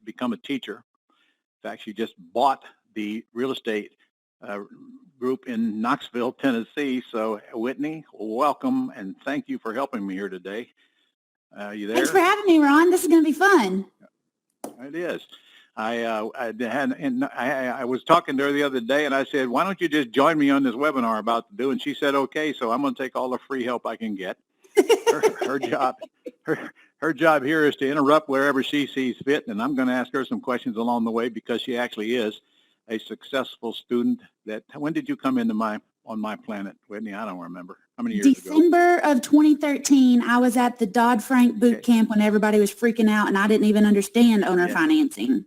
become a teacher. In fact, she just bought the real estate uh, group in Knoxville, Tennessee. So, Whitney, welcome and thank you for helping me here today. You Thanks for there? having me, Ron. This is going to be fun. It is. I was talking to her the other day, and I said, "Why don't you just join me on this webinar I'm about to do?" And she said, "Okay." So I'm going to take all the free help I can get. Her job, her job here is to interrupt wherever she sees fit, and I'm going to ask her some questions along the way because she actually is a successful student. When did you come into on my planet, Whitney? I don't remember. How many years ago? December of 2013, I was at the Dodd-Frank boot camp when everybody was freaking out, and I didn't even understand owner financing.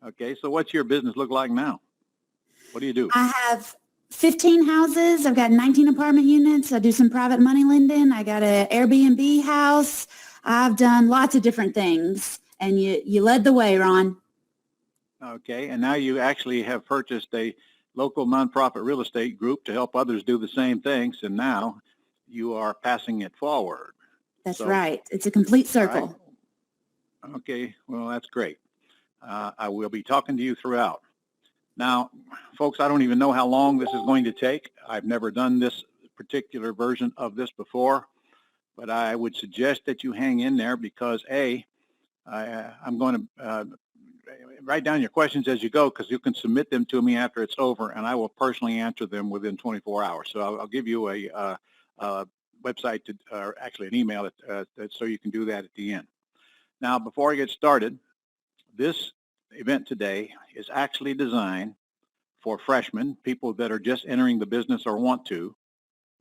Okay, so what's your business look like now? What do you do? I have 15 houses. I've got 19 apartment units. I do some private money lending. I got an Airbnb house. I've done lots of different things, and you led the way, Ron. Okay, and now you actually have purchased a local nonprofit real estate group to help others do the same things, and now you are passing it forward. That's right. It's a complete circle. Right. Okay, well, that's great. I will be talking to you throughout. Now, folks, I don't even know how long this is going to take. I've never done this particular version of this before, but I would suggest that you hang in there because, I'm going to write down your questions as you go because you can submit them to me after it's over, and I will personally answer them within 24 hours. So I'll give you a website, or actually an email so you can do that at the end. Now, before I get started, this event today is actually designed for freshmen, people that are just entering the business or want to,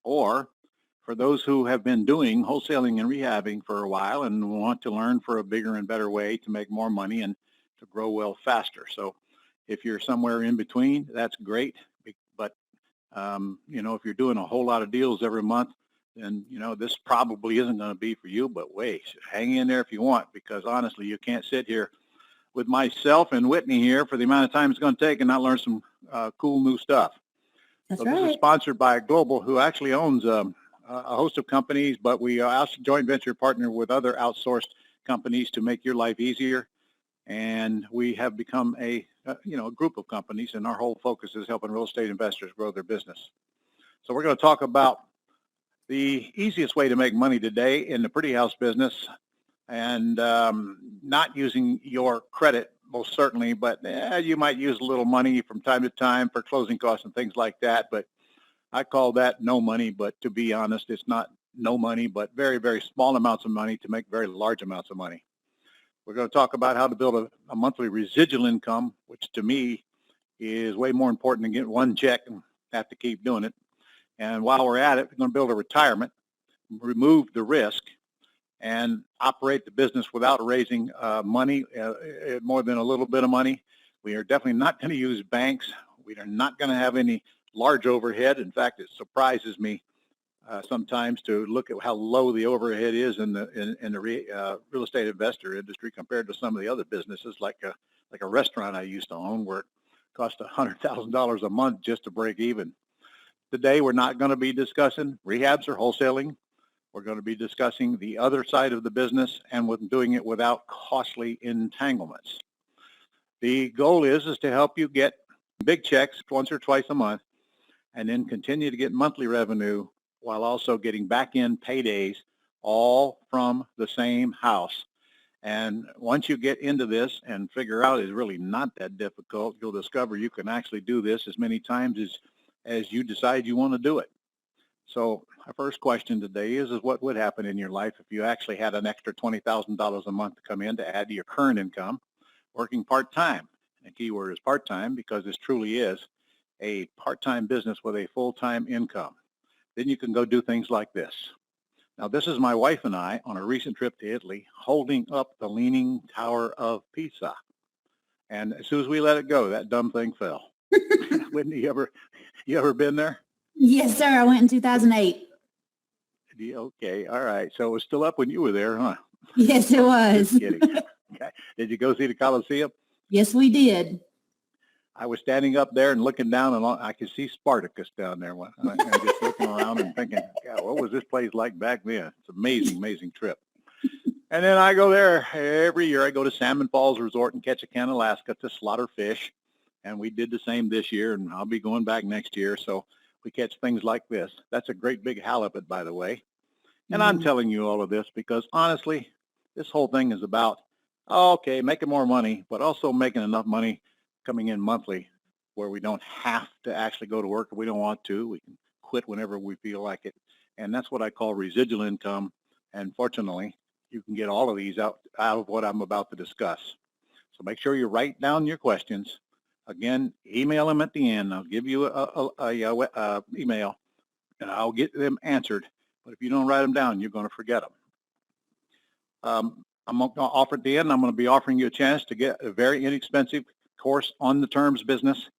or for those who have been doing wholesaling and rehabbing for a while and want to learn for a bigger and better way to make more money and to grow well faster. So if you're somewhere in between, that's great. But, if you're doing a whole lot of deals every month, then, this probably isn't going to be for you. But wait, hang in there if you want, because honestly, you can't sit here with myself and Whitney here for the amount of time it's going to take and not learn some cool new stuff. That's so right. This is sponsored by Global, who actually owns a host of companies, but we also joint venture partner with other outsourced companies to make your life easier. And we have become a group of companies, and our whole focus is helping real estate investors grow their business. So we're going to talk about the easiest way to make money today in the pretty house business, and not using your credit, most certainly, but you might use a little money from time to time for closing costs and things like that. But I call that no money, but to be honest, it's not no money, but very, very small amounts of money to make very large amounts of money. We're going to talk about how to build a monthly residual income, which to me is way more important than getting one check and have to keep doing it. And while we're at it, we're going to build a retirement, remove the risk, and operate the business without raising money, more than a little bit of money. We are definitely not going to use banks. We are not going to have any large overhead. In fact, it surprises me sometimes to look at how low the overhead is in the real estate investor industry compared to some of the other businesses, like a restaurant I used to own, where it cost $100,000 a month just to break even. Today, we're not going to be discussing rehabs or wholesaling. We're going to be discussing the other side of the business and doing it without costly entanglements. The goal is to help you get big checks once or twice a month, and then continue to get monthly revenue while also getting back in paydays, all from the same house. And once you get into this and figure out it's really not that difficult, you'll discover you can actually do this as many times as you decide you want to do it. So our first question today is what would happen in your life if you actually had an extra $20,000 a month to come in to add to your current income, working part-time? And the key word is part-time, because this truly is a part-time business with a full-time income. Then you can go do things like this. Now, this is my wife and I on a recent trip to Italy, holding up the Leaning Tower of Pisa. And as soon as we let it go, that dumb thing fell. Whitney, you ever been there? Yes, sir. I went in 2008. Okay, all right. So it was still up when you were there, huh? Yes, it was. Just kidding. Okay. Did you go see the Colosseum? Yes, we did. I was standing up there and looking down, and I could see Spartacus down there. And just looking around and thinking, God, what was this place like back then? It's an amazing, amazing trip. And then I go there every year. I go to Salmon Falls Resort in Ketchikan, Alaska to slaughter fish. And we did the same this year, and I'll be going back next year. So we catch things like this. That's a great big halibut, by the way. And I'm Mm. telling you all of this because honestly, this whole thing is about, okay, making more money, but also making enough money coming in monthly where we don't have to actually go to work if we don't want to. We can quit whenever we feel like it. And that's what I call residual income. And fortunately, you can get all of these out of what I'm about to discuss. So make sure you write down your questions. Again, email them at the end. I'll give you a email, and I'll get them answered. But if you don't write them down, you're going to forget them. I'm going to offer at the end, I'm going to be offering you a chance to get a very inexpensive course on the terms business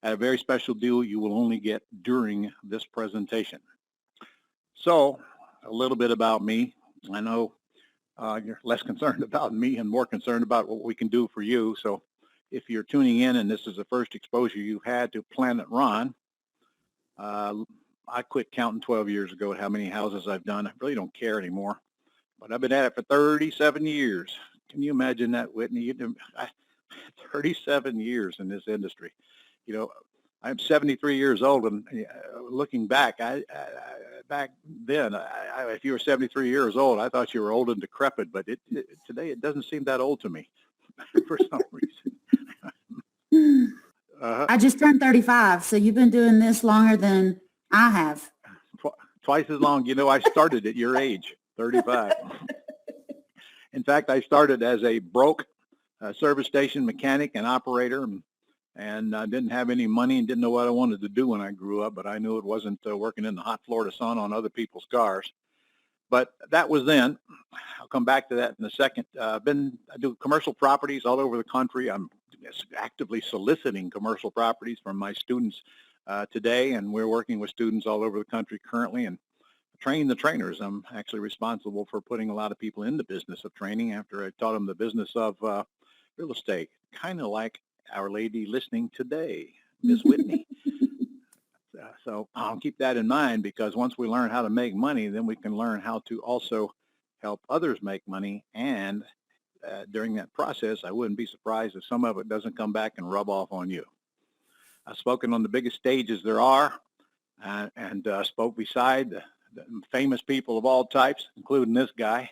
at a very special deal you will only get during this presentation. So a little bit about me. I know you're less concerned about me and more concerned about what we can do for you. So if you're tuning in and this is the first exposure you've had to Planet Ron, I quit counting 12 years ago at how many houses I've done. I really don't care anymore. But I've been at it for 37 years. Can you imagine that, Whitney? 37 years in this industry. You know, I'm 73 years old, and looking back, back then, if you were 73 years old, I thought you were old and decrepit. But today, it doesn't seem that old to me for some reason. I just turned 35, so you've been doing this longer than I have. Twice as long. You know, I started at your age. 35. In fact, I started as a broke service station mechanic and operator, and I didn't have any money and didn't know what I wanted to do when I grew up, but I knew it wasn't working in the hot Florida sun on other people's cars. But that was then. I'll come back to that in a second. I do commercial properties all over the country. I'm actively soliciting commercial properties from my students today, and we're working with students all over the country currently, and train the trainers. I'm actually responsible for putting a lot of people in the business of training after I taught them the business of real estate, kind of like our lady listening today, Miss Whitney. So I'll keep that in mind, because once we learn how to make money, then we can learn how to also help others make money. And during that process, I wouldn't be surprised if some of it doesn't come back and rub off on you. I've spoken on the biggest stages there are, and spoke beside the famous people of all types, including this guy,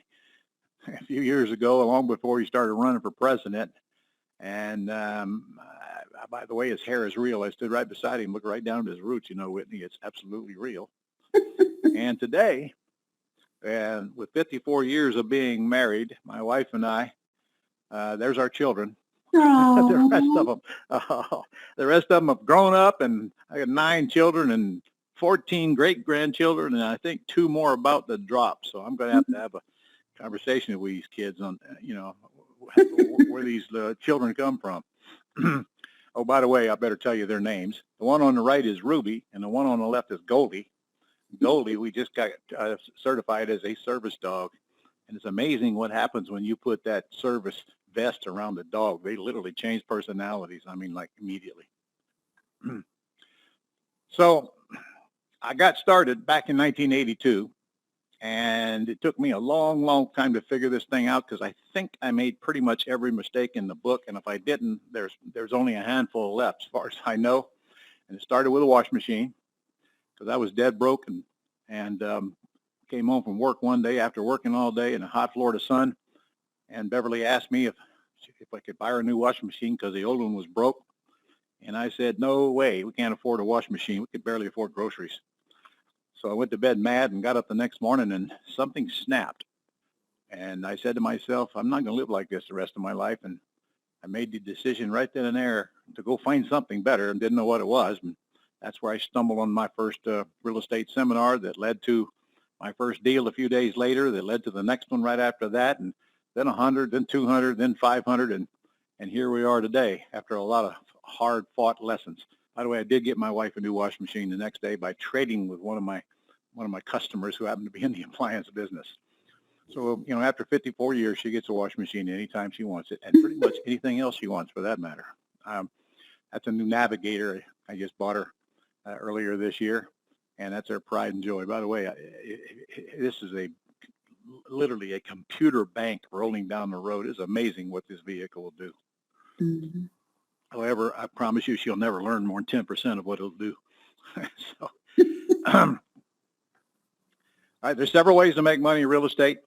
a few years ago, long before he started running for president. And by the way, his hair is real. I stood right beside him, looked right down at his roots. You know, Whitney, it's absolutely real. And today, and with 54 years of being married, my wife and I, there's our children. The rest of them have grown up, and I got 9 children and 14 great-grandchildren, and I think 2 more about to drop. So I'm going to have a conversation with these kids on, where these children come from. Oh, by the way, I better tell you their names. The one on the right is Ruby, and the one on the left is Goldie. Goldie, we just got certified as a service dog, and it's amazing what happens when you put that service vest around the dog. They literally change personalities. I mean, like immediately. So I got started back in 1982, and it took me a long, long time to figure this thing out, because I think I made pretty much every mistake in the book, and if I didn't, there's only a handful left as far as I know. And it started with a wash machine, because I was dead broke, and came home from work one day after working all day in the hot Florida sun, and Beverly asked me if I could buy her a new washing machine because the old one was broke. And I said, no way, we can't afford a washing machine. We could barely afford groceries. So I went to bed mad and got up the next morning, and something snapped. And I said to myself, I'm not going to live like this the rest of my life. And I made the decision right then and there to go find something better, and didn't know what it was. And that's where I stumbled on my first real estate seminar that led to my first deal a few days later, that led to the next one right after that, and then 100, then 200, then 500, and here we are today after a lot of hard-fought lessons. By the way, I did get my wife a new washing machine the next day by trading with one of my customers who happened to be in the appliance business. So, after 54 years, she gets a washing machine anytime she wants it, and pretty much anything else she wants for that matter. That's a new Navigator. I just bought her earlier this year, and that's her pride and joy. By the way, this is a literally a computer bank rolling down the road. It's amazing what this vehicle will do. Mhm. However, I promise you she'll never learn more than 10% of what it'll do. So, all right, there's several ways to make money in real estate,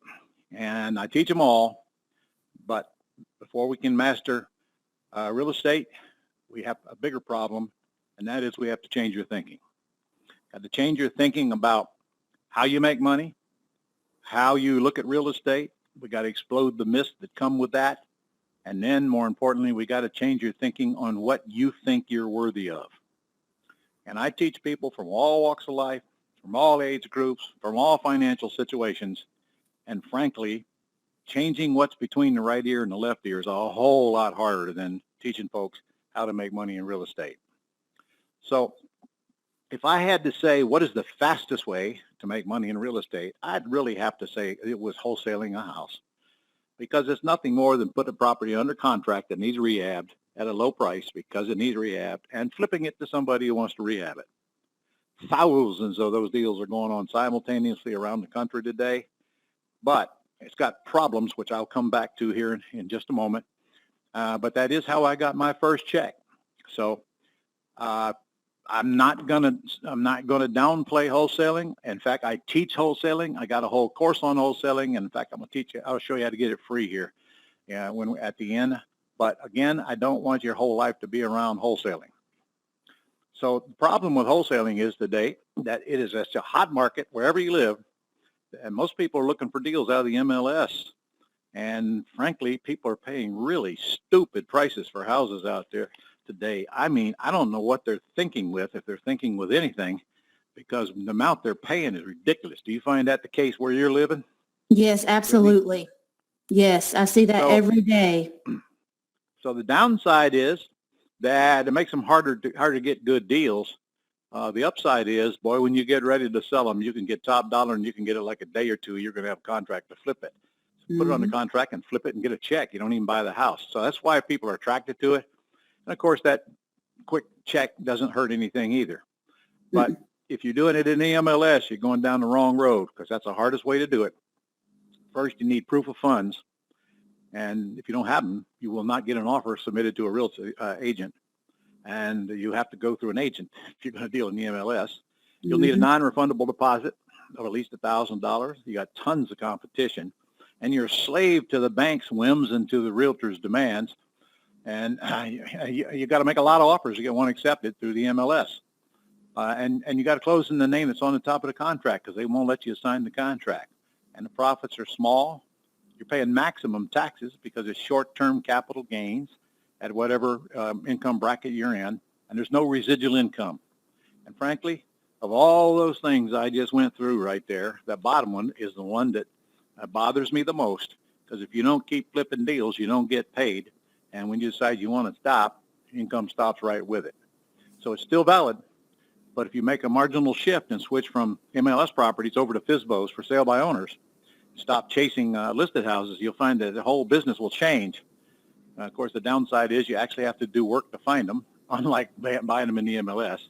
and I teach them all. But before we can master real estate, we have a bigger problem, and that is we have to change your thinking. Got to change your thinking about how you make money, how you look at real estate. We got to explode the myths that come with that. And then more importantly, we got to change your thinking on what you think you're worthy of. And I teach people from all walks of life, from all age groups, from all financial situations. And frankly, changing what's between the right ear and the left ear is a whole lot harder than teaching folks how to make money in real estate. So if I had to say what is the fastest way to make money in real estate, I'd really have to say it was wholesaling a house, because it's nothing more than putting a property under contract that needs rehabbed at a low price because it needs rehabbed and flipping it to somebody who wants to rehab it. Thousands of those deals are going on simultaneously around the country today, but it's got problems, which I'll come back to here in just a moment. But that is how I got my first check. So I'm not gonna downplay wholesaling. In fact, I teach wholesaling. I got a whole course on wholesaling. And in fact, I'm gonna teach you. I'll show you how to get it free here, at the end. But again, I don't want your whole life to be around wholesaling. So the problem with wholesaling is today that it is such a hot market wherever you live, and most people are looking for deals out of the MLS. And frankly, people are paying really stupid prices for houses out there today. I mean, I don't know what they're thinking with, if they're thinking with anything, because the amount they're paying is ridiculous. Do you find that the case where you're living? Yes, absolutely. Yes, I see that every day. So the downside is that it makes them harder to get good deals. The upside is, boy, when you get ready to sell them, you can get top dollar, and you can get it like a day or two. You're going to have a contract to flip it. So put it on the contract and flip it and get a check. You don't even buy the house. So that's why people are attracted to it. And of course, that quick check doesn't hurt anything either. But if you're doing it in the MLS, you're going down the wrong road, because that's the hardest way to do it. First, you need proof of funds. And if you don't have them, you will not get an offer submitted to a real agent. And you have to go through an agent if you're going to deal in the MLS. You'll need a non-refundable deposit of at least $1,000. You got tons of competition. And you're a slave to the bank's whims and to the realtor's demands. And you got to make a lot of offers to get one accepted through the MLS. And you got to close in the name that's on the top of the contract, because they won't let you sign the contract. And the profits are small. You're paying maximum taxes because it's short-term capital gains at whatever income bracket you're in. And there's no residual income. And frankly, of all those things I just went through right there, that bottom one is the one that bothers me the most, because if you don't keep flipping deals, you don't get paid. And when you decide you want to stop, income stops right with it. So it's still valid. But if you make a marginal shift and switch from MLS properties over to FSBOs, for sale by owners, stop chasing listed houses, you'll find that the whole business will change. Of course, the downside is you actually have to do work to find them, unlike buying them in the MLS.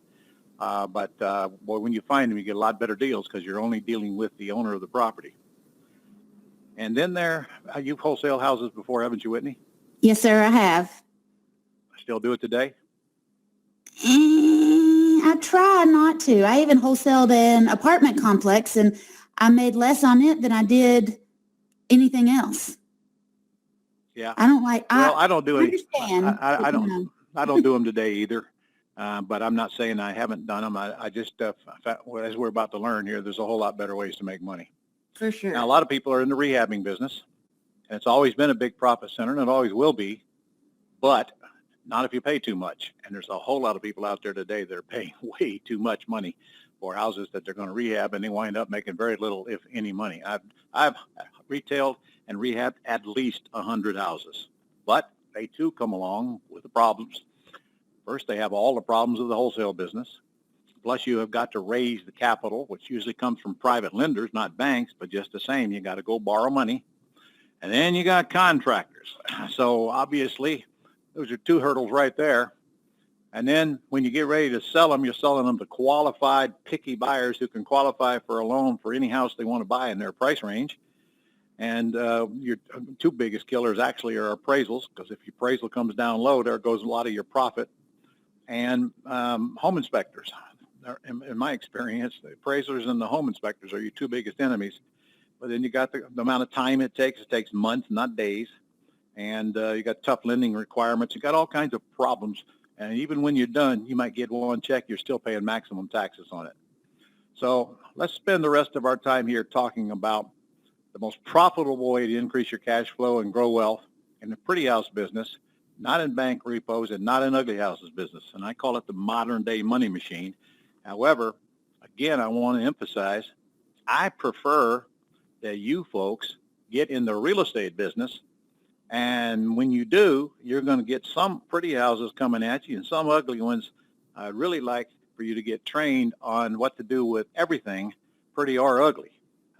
But boy, when you find them, you get a lot better deals, because you're only dealing with the owner of the property. And then you've wholesale houses before, haven't you, Whitney? Yes, sir, I have. Still do it today? I try not to. I even wholesaled an apartment complex, and I made less on it than I did anything else. Yeah. I don't like. Well, I don't do I any. understand. I don't do them today either. But I'm not saying I haven't done them. I just, as we're about to learn here, there's a whole lot better ways to make money. For sure. Now, a lot of people are in the rehabbing business, and it's always been a big profit center, and it always will be, but not if you pay too much. And there's a whole lot of people out there today that are paying way too much money for houses that they're going to rehab, and they wind up making very little, if any, money. I've retailed and rehabbed at least 100 houses, but they too come along with the problems. First, they have all the problems of the wholesale business. Plus, you have got to raise the capital, which usually comes from private lenders, not banks, but just the same, you got to go borrow money. And then you got contractors. So obviously, those are two hurdles right there. And then when you get ready to sell them, you're selling them to qualified, picky buyers who can qualify for a loan for any house they want to buy in their price range. And your two biggest killers actually are appraisals, because if your appraisal comes down low, there goes a lot of your profit. And home inspectors. In my experience, the appraisers and the home inspectors are your two biggest enemies. But then you got the amount of time it takes. It takes months, not days. And you got tough lending requirements. You got all kinds of problems. And even when you're done, you might get one check. You're still paying maximum taxes on it. So let's spend the rest of our time here talking about the most profitable way to increase your cash flow and grow wealth in the pretty house business, not in bank repos and not in ugly houses business. And I call it the modern day money machine. However, again, I want to emphasize, I prefer that you folks get in the real estate business. And when you do, you're going to get some pretty houses coming at you and some ugly ones. I'd really like for you to get trained on what to do with everything, pretty or ugly.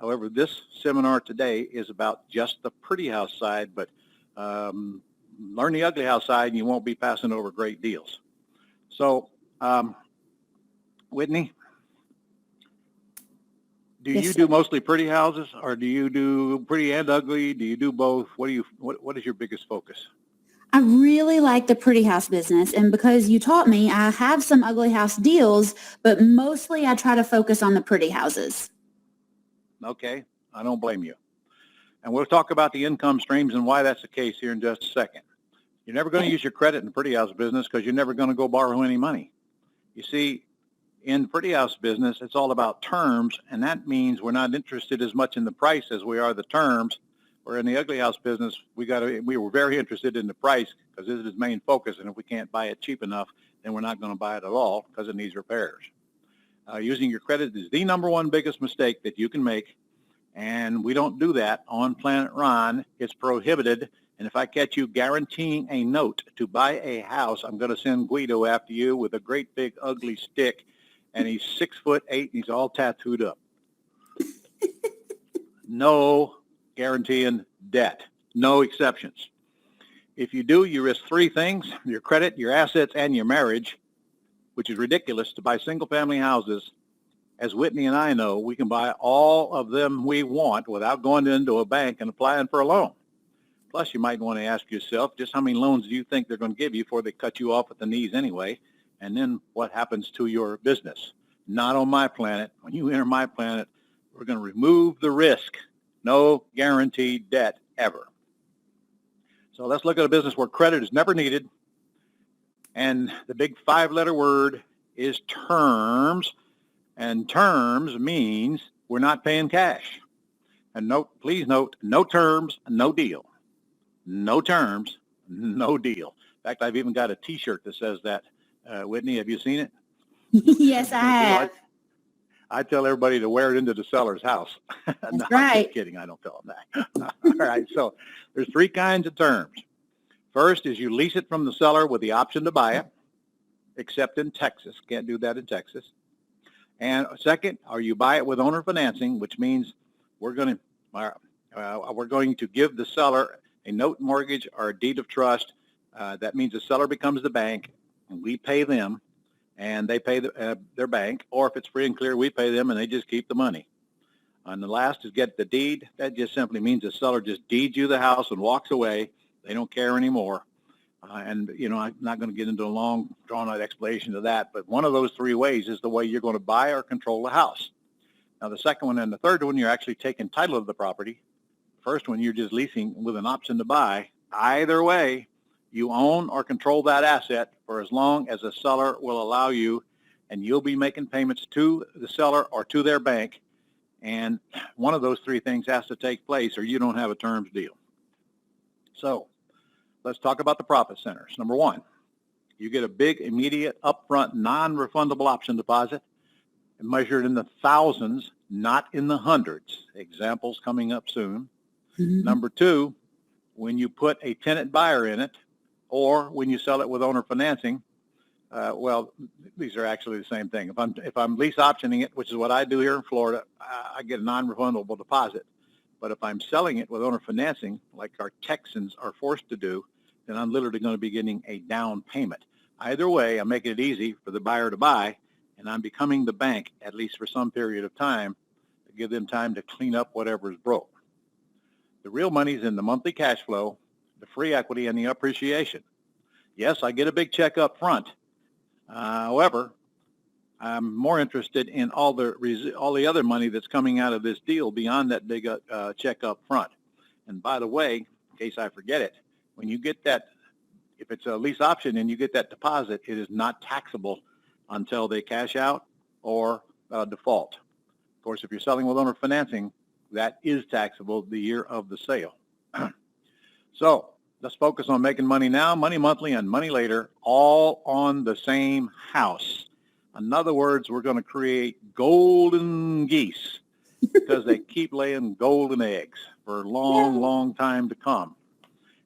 However, this seminar today is about just the pretty house side, but learn the ugly house side and you won't be passing over great deals. So, Whitney, do Yes, you sir. do mostly pretty houses, or do you do pretty and ugly? Do you do both? What is your biggest focus? I really like the pretty house business, and because you taught me, I have some ugly house deals, but mostly I try to focus on the pretty houses. Okay, I don't blame you. And we'll talk about the income streams and why that's the case here in just a second. You're never going to use your credit in the pretty house business because you're never going to go borrow any money. You see, in the pretty house business, it's all about terms, and that means we're not interested as much in the price as we are the terms. Where in the ugly house business, we were very interested in the price because this is its main focus, and if we can't buy it cheap enough, then we're not going to buy it at all because it needs repairs. Using your credit is the number one biggest mistake that you can make, and we don't do that on Planet Ron. It's prohibited, and if I catch you guaranteeing a note to buy a house, I'm going to send Guido after you with a great big ugly stick, and he's 6'8" and he's all tattooed up. No guaranteeing debt, no exceptions. If you do, you risk three things: your credit, your assets, and your marriage, which is ridiculous to buy single family houses. As Whitney and I know, we can buy all of them we want without going into a bank and applying for a loan. Plus, you might want to ask yourself, just how many loans do you think they're going to give you before they cut you off at the knees anyway? And then what happens to your business? Not on my planet. When you enter my planet, we're going to remove the risk. No guaranteed debt ever. So let's look at a business where credit is never needed. And the big 5-letter word is terms. And terms means we're not paying cash. And please note, no terms, no deal. No terms, no deal. In fact, I've even got a T-shirt that says that. Whitney, have you seen it? Yes, I have. I tell everybody to wear it into the seller's house. That's No, I'm right. just kidding. I don't tell them that. All right. So there's three kinds of terms. First is you lease it from the seller with the option to buy it, except in Texas. Can't do that in Texas. And second, or you buy it with owner financing, which means we're going to give the seller a note mortgage or a deed of trust. That means the seller becomes the bank, and we pay them, and they pay their bank. Or if it's free and clear, we pay them, and they just keep the money. And the last is get the deed. That just simply means the seller just deeds you the house and walks away. They don't care anymore. And, you know, I'm not going to get into a long, drawn-out explanation of that, but one of those three ways is the way you're going to buy or control the house. Now, the second one and the third one, you're actually taking title of the property. First one, you're just leasing with an option to buy. Either way, you own or control that asset for as long as the seller will allow you, and you'll be making payments to the seller or to their bank. And one of those three things has to take place or you don't have a terms deal. So let's talk about the profit centers. Number one, you get a big, immediate, upfront, non-refundable option deposit measured in the thousands, not in the hundreds. Examples coming up soon. Mm-hmm. Number two, when you put a tenant buyer in it, or when you sell it with owner financing, well, these are actually the same thing. If I'm lease optioning it, which is what I do here in Florida, I get a non-refundable deposit. But if I'm selling it with owner financing, like our Texans are forced to do, then I'm literally going to be getting a down payment. Either way, I'm making it easy for the buyer to buy, and I'm becoming the bank, at least for some period of time, to give them time to clean up whatever is broke. The real money's in the monthly cash flow, the free equity, and the appreciation. Yes, I get a big check up front. However, I'm more interested in all the other money that's coming out of this deal beyond that big check up front. And by the way, in case I forget it, when you get that, if it's a lease option and you get that deposit, it is not taxable until they cash out or default. Of course, if you're selling with owner financing, that is taxable the year of the sale. So let's focus on making money now, money monthly, and money later, all on the same house. In other words, we're going to create golden geese because they keep laying golden eggs for a long, long time to come.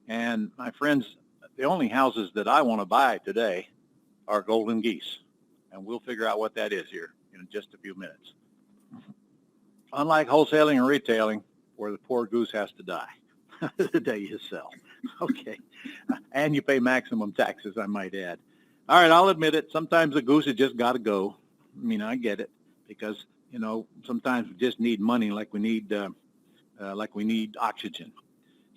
And my friends, the only houses that I want to buy today are golden geese. And we'll figure out what that is here in just a few minutes. Unlike wholesaling and retailing, where the poor goose has to die the day you sell. Okay. And you pay maximum taxes, I might add. All right, I'll admit it. Sometimes the goose has just got to go. I mean, I get it because, you know, sometimes we just need money like we need oxygen.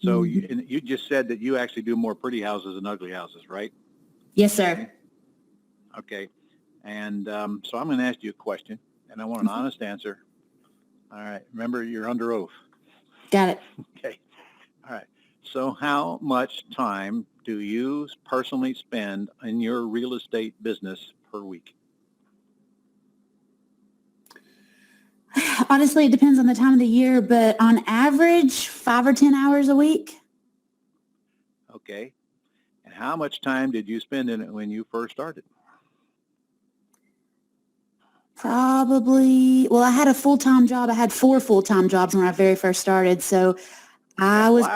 So you just said that you actually do more pretty houses than ugly houses, right? Yes, sir. Okay. And so I'm going to ask you a question, and I want an honest answer. All right. Remember, you're under oath. Got it. Okay. All right. So how much time do you personally spend in your real estate business per week? Honestly, it depends on the time of the year, but on average, 5 or 10 hours a week. Okay. And how much time did you spend in it when you first started? Probably, well, I had a full-time job. I had 4 full-time jobs when I very first started. So I was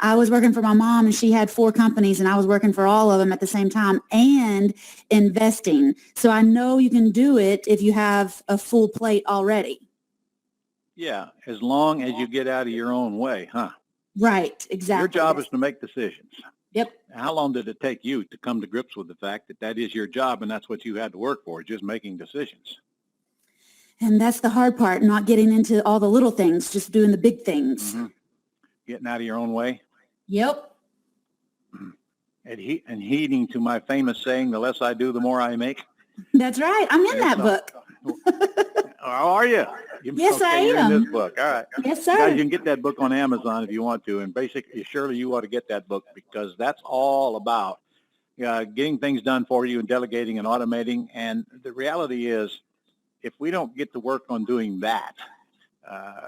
I was working for my mom and she had 4 companies and I was working for all of them at the same time and investing. So I know you can do it if you have a full plate already. Yeah, as long as you get out of your own way, huh? Right, exactly. Your job is to make decisions. Yep. How long did it take you to come to grips with the fact that that is your job and that's what you had to work for, just making decisions? And that's the hard part, not getting into all the little things, just doing the big things. Mm-hmm. Getting out of your own way? Yep. And heeding to my famous saying, the less I do, the more I make. That's right. I'm in that book. How are you? Yes, I am. You're in this book. All right. Yes, sir. Guys, you can get that book on Amazon if you want to. And basically, surely you ought to get that book because that's all about getting things done for you and delegating and automating. And the reality is, if we don't get to work on doing that,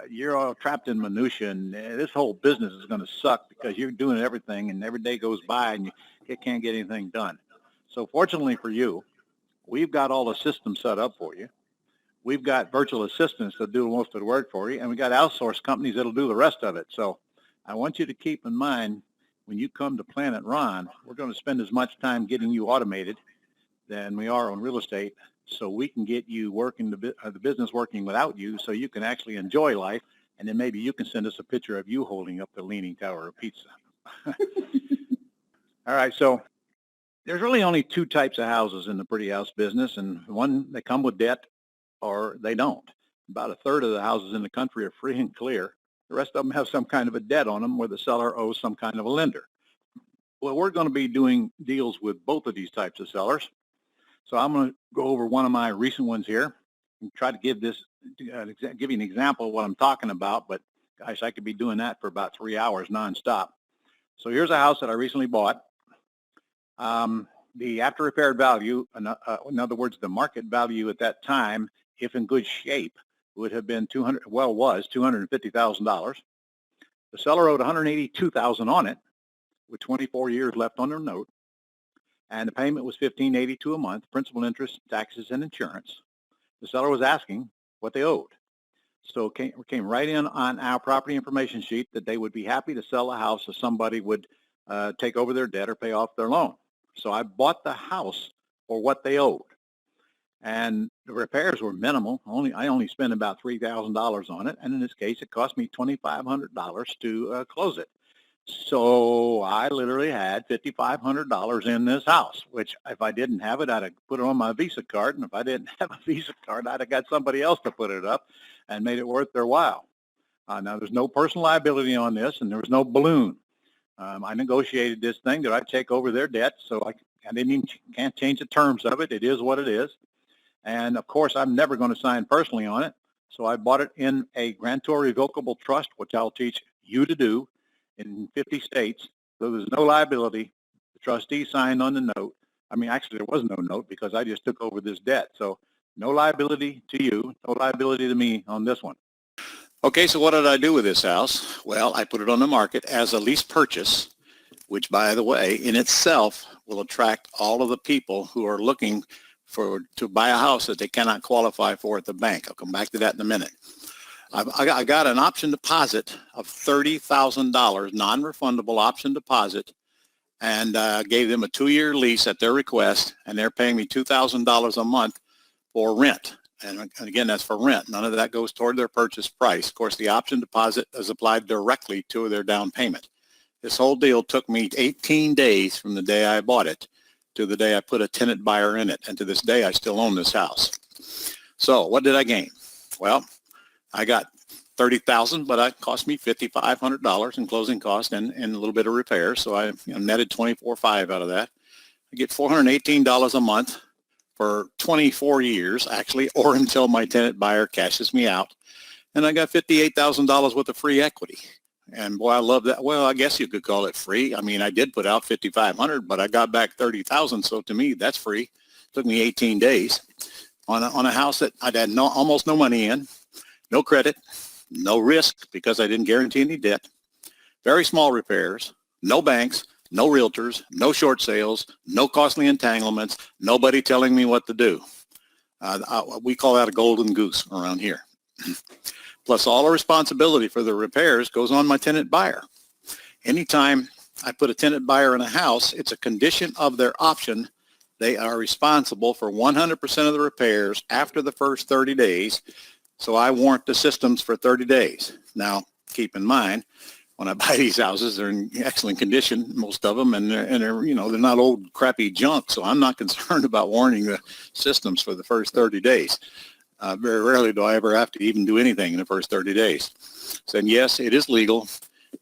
you're all trapped in minutia, and this whole business is going to suck because you're doing everything, and every day goes by, and you can't get anything done. So fortunately for you, we've got all the systems set up for you. We've got virtual assistants that do most of the work for you, and we got outsourced companies that'll do the rest of it. So I want you to keep in mind, when you come to Planet Ron, we're going to spend as much time getting you automated than we are on real estate, so we can get you working the business working without you, so you can actually enjoy life, and then maybe you can send us a picture of you holding up the Leaning Tower of Pizza. All right, so there's really only 2 types of houses in the pretty house business, and one, they come with debt or they don't. About a third of the houses in the country are free and clear. The rest of them have some kind of a debt on them where the seller owes some kind of a lender. Well, we're going to be doing deals with both of these types of sellers. So I'm going to go over one of my recent ones here and try to give you an example of what I'm talking about. But gosh, I could be doing that for about 3 hours nonstop. So here's a house that I recently bought. The after repair value, in other words, the market value at that time, if in good shape, would have been $250,000. The seller owed $182,000 on it, with 24 years left on their note. And the payment was $1,582 a month, principal, interest, taxes, and insurance. The seller was asking what they owed. So it came right in on our property information sheet that they would be happy to sell the house if somebody would take over their debt or pay off their loan. So I bought the house for what they owed. And the repairs were minimal. I only spent about $3,000 on it. And in this case, it cost me $2,500 to close it. So I literally had $5,500 in this house, which if I didn't have it, I'd have put it on my Visa card. And if I didn't have a Visa card, I'd have got somebody else to put it up and made it worth their while. Now, there's no personal liability on this, and there was no balloon. I negotiated this thing that I take over their debt, so I didn't even can't change the terms of it. It is what it is. And of course, I'm never going to sign personally on it. So I bought it in a grantor revocable trust, which I'll teach you to do in 50 states. So there's no liability. The trustee signed on the note. I mean, actually, there was no note because I just took over this debt. So no liability to you, no liability to me on this one. Okay, so what did I do with this house? Well, I put it on the market as a lease purchase, which, by the way, in itself will attract all of the people who are looking to buy a house that they cannot qualify for at the bank. I'll come back to that in a minute. I got an option deposit of $30,000, non-refundable option deposit, and gave them a 2-year lease at their request, and they're paying me $2,000 a month for rent. And again, that's for rent. None of that goes toward their purchase price. Of course, the option deposit is applied directly to their down payment. This whole deal took me 18 days from the day I bought it to the day I put a tenant buyer in it. And to this day, I still own this house. So what did I gain? Well, I got $30,000, but it cost me $5,500 in closing costs and a little bit of repairs. So I netted $24,500 out of that. I get $418 a month for 24 years, actually, or until my tenant buyer cashes me out. And I got $58,000 worth of free equity. And boy, I love that. Well, I guess you could call it free. I mean, I did put out $5,500, but I got back $30,000. So to me, that's free. It took me 18 days on a house that I'd had almost no money in, no credit, no risk because I didn't guarantee any debt, very small repairs, no banks, no realtors, no short sales, no costly entanglements, nobody telling me what to do. We call that a golden goose around here. Plus, all the responsibility for the repairs goes on my tenant buyer. Anytime I put a tenant buyer in a house, it's a condition of their option. They are responsible for 100% of the repairs after the first 30 days. So I warrant the systems for 30 days. Now, keep in mind, when I buy these houses, they're in excellent condition, most of them, and they're they're not old crappy junk. So I'm not concerned about warranting the systems for the first 30 days. Very rarely do I ever have to even do anything in the first 30 days. So and yes, it is legal.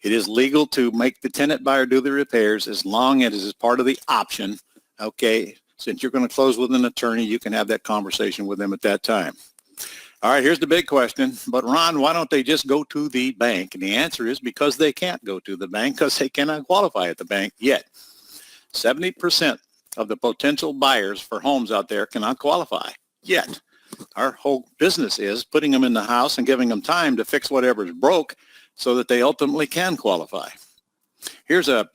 It is legal to make the tenant buyer do the repairs as long as it is part of the option. Okay, since you're going to close with an attorney, you can have that conversation with them at that time. All right, here's the big question. But Ron, why don't they just go to the bank? And the answer is because they can't go to the bank because they cannot qualify at the bank yet. 70% of the potential buyers for homes out there cannot qualify yet. Our whole business is putting them in the house and giving them time to fix whatever's broke so that they ultimately can qualify. Here's a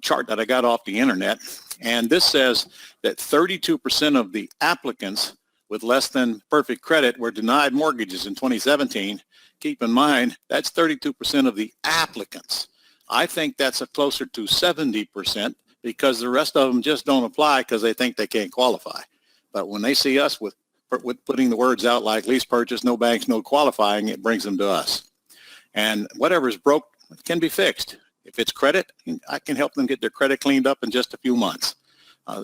chart that I got off the internet, and this says that 32% of the applicants with less than perfect credit were denied mortgages in 2017. Keep in mind, that's 32% of the applicants. I think that's closer to 70% because the rest of them just don't apply because they think they can't qualify. But when they see us with putting the words out like lease purchase, no banks, no qualifying, it brings them to us. And whatever's broke can be fixed. If it's credit, I can help them get their credit cleaned up in just a few months.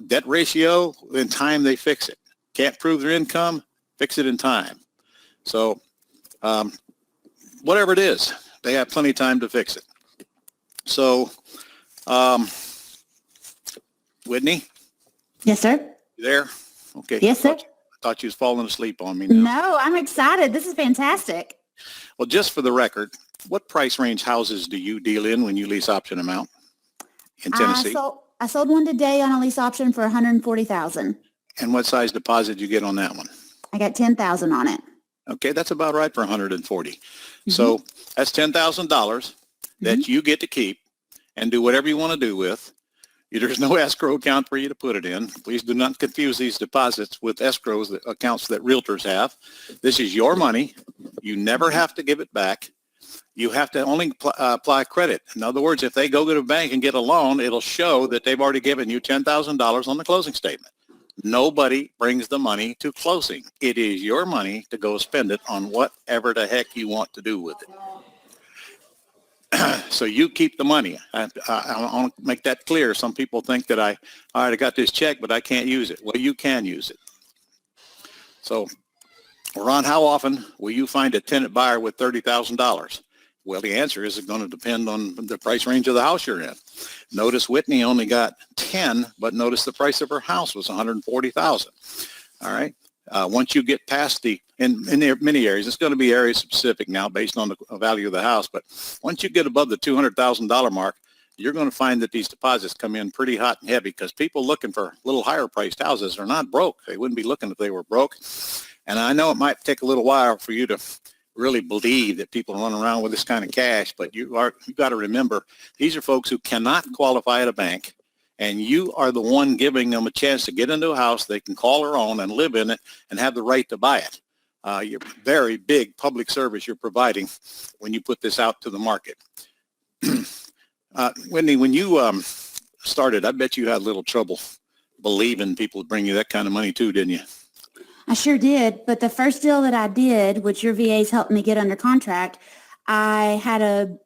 Debt ratio, in time they fix it. Can't prove their income, fix it in time. So whatever it is, they have plenty of time to fix it. So Whitney? Yes, sir. You there? Okay. Yes, sir. I thought you was falling asleep on me now. No, I'm excited. This is fantastic. Well, just for the record, what price range houses do you deal in when you lease option amount in Tennessee? I sold one today on a lease option for $140,000. And what size deposit did you get on that one? I got $10,000 on it. Okay, that's about right for 140. Mm-hmm. So that's $10,000 that you get to keep and do whatever you want to do with. There's no escrow account for you to put it in. Please do not confuse these deposits with escrows, accounts that realtors have. This is your money. You never have to give it back. You have to only apply credit. In other words, if they go to the bank and get a loan, it'll show that they've already given you $10,000 on the closing statement. Nobody brings the money to closing. It is your money to go spend it on whatever the heck you want to do with it. So you keep the money. I want to make that clear. Some people think that I got this check, but I can't use it. Well, you can use it. So, Ron, how often will you find a tenant buyer with $30,000? Well, the answer is it's going to depend on the price range of the house you're in. Notice Whitney only got 10, but notice the price of her house was 140,000. All right. Once you get past in many areas, it's going to be area specific now based on the value of the house. But once you get above the $200,000 mark, you're going to find that these deposits come in pretty hot and heavy because people looking for a little higher priced houses are not broke. They wouldn't be looking if they were broke. And I know it might take a little while for you to really believe that people run around with this kind of cash, but you've got to remember, these are folks who cannot qualify at a bank, and you are the one giving them a chance to get into a house they can call their own and live in it and have the right to buy it. You're very big public service you're providing when you put this out to the market. Whitney, when you started, I bet you had a little trouble believing people would bring you that kind of money too, didn't you? I sure did. But the first deal that I did, which your VAs helped me get under contract, I had a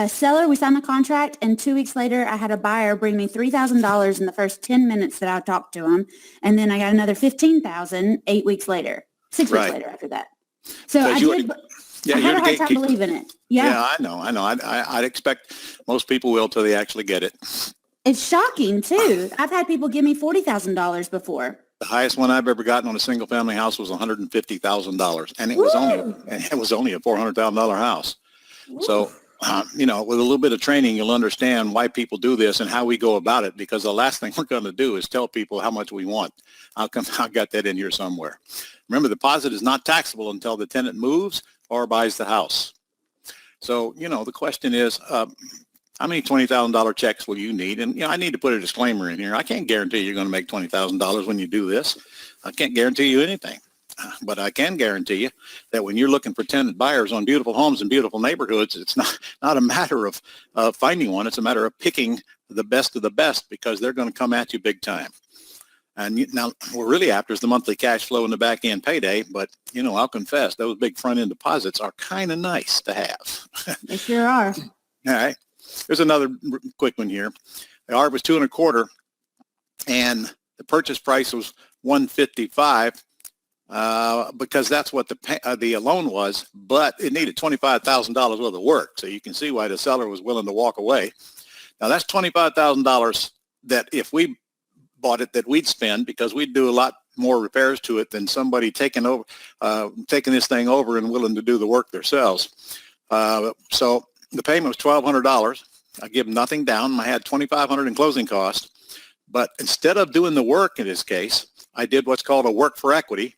seller, we signed the contract, and 2 weeks later, I had a buyer bring me $3,000 in the first 10 minutes that I talked to him. And then I got another $15,000 8 weeks later, 6 weeks later after that. So I had a hard time believing it. Yeah, I know. I'd expect most people will till they actually get it. It's shocking, too. I've had people give me $40,000 before. The highest one I've ever gotten on a single family house was $150,000, and it was only a $400,000 house. Woo. So, with a little bit of training, you'll understand why people do this and how we go about it. Because the last thing we're going to do is tell people how much we want. I got that in here somewhere. Remember, the deposit is not taxable until the tenant moves or buys the house. So, the question is, how many $20,000 checks will you need? And, I need to put a disclaimer in here. I can't guarantee you're going to make $20,000 when you do this. I can't guarantee you anything. But I can guarantee you that when you're looking for tenant buyers on beautiful homes in beautiful neighborhoods, it's not a matter of finding one. It's a matter of picking the best of the best because they're going to come at you big time. And now what we're really after is the monthly cash flow and the back end payday. But, I'll confess, those big front end deposits are kind of nice to have. They sure are. All right. There's another quick one here. The ARV was 2 1/4, and the purchase price was $155 because that's what the loan was, but it needed $25,000 worth of work. So you can see why the seller was willing to walk away. Now that's $25,000 that if we bought it that we'd spend because we'd do a lot more repairs to it than somebody taking this thing over and willing to do the work themselves. So the payment was $1,200. I give them nothing down. I had $2,500 in closing costs. But instead of doing the work in this case, I did what's called a work for equity.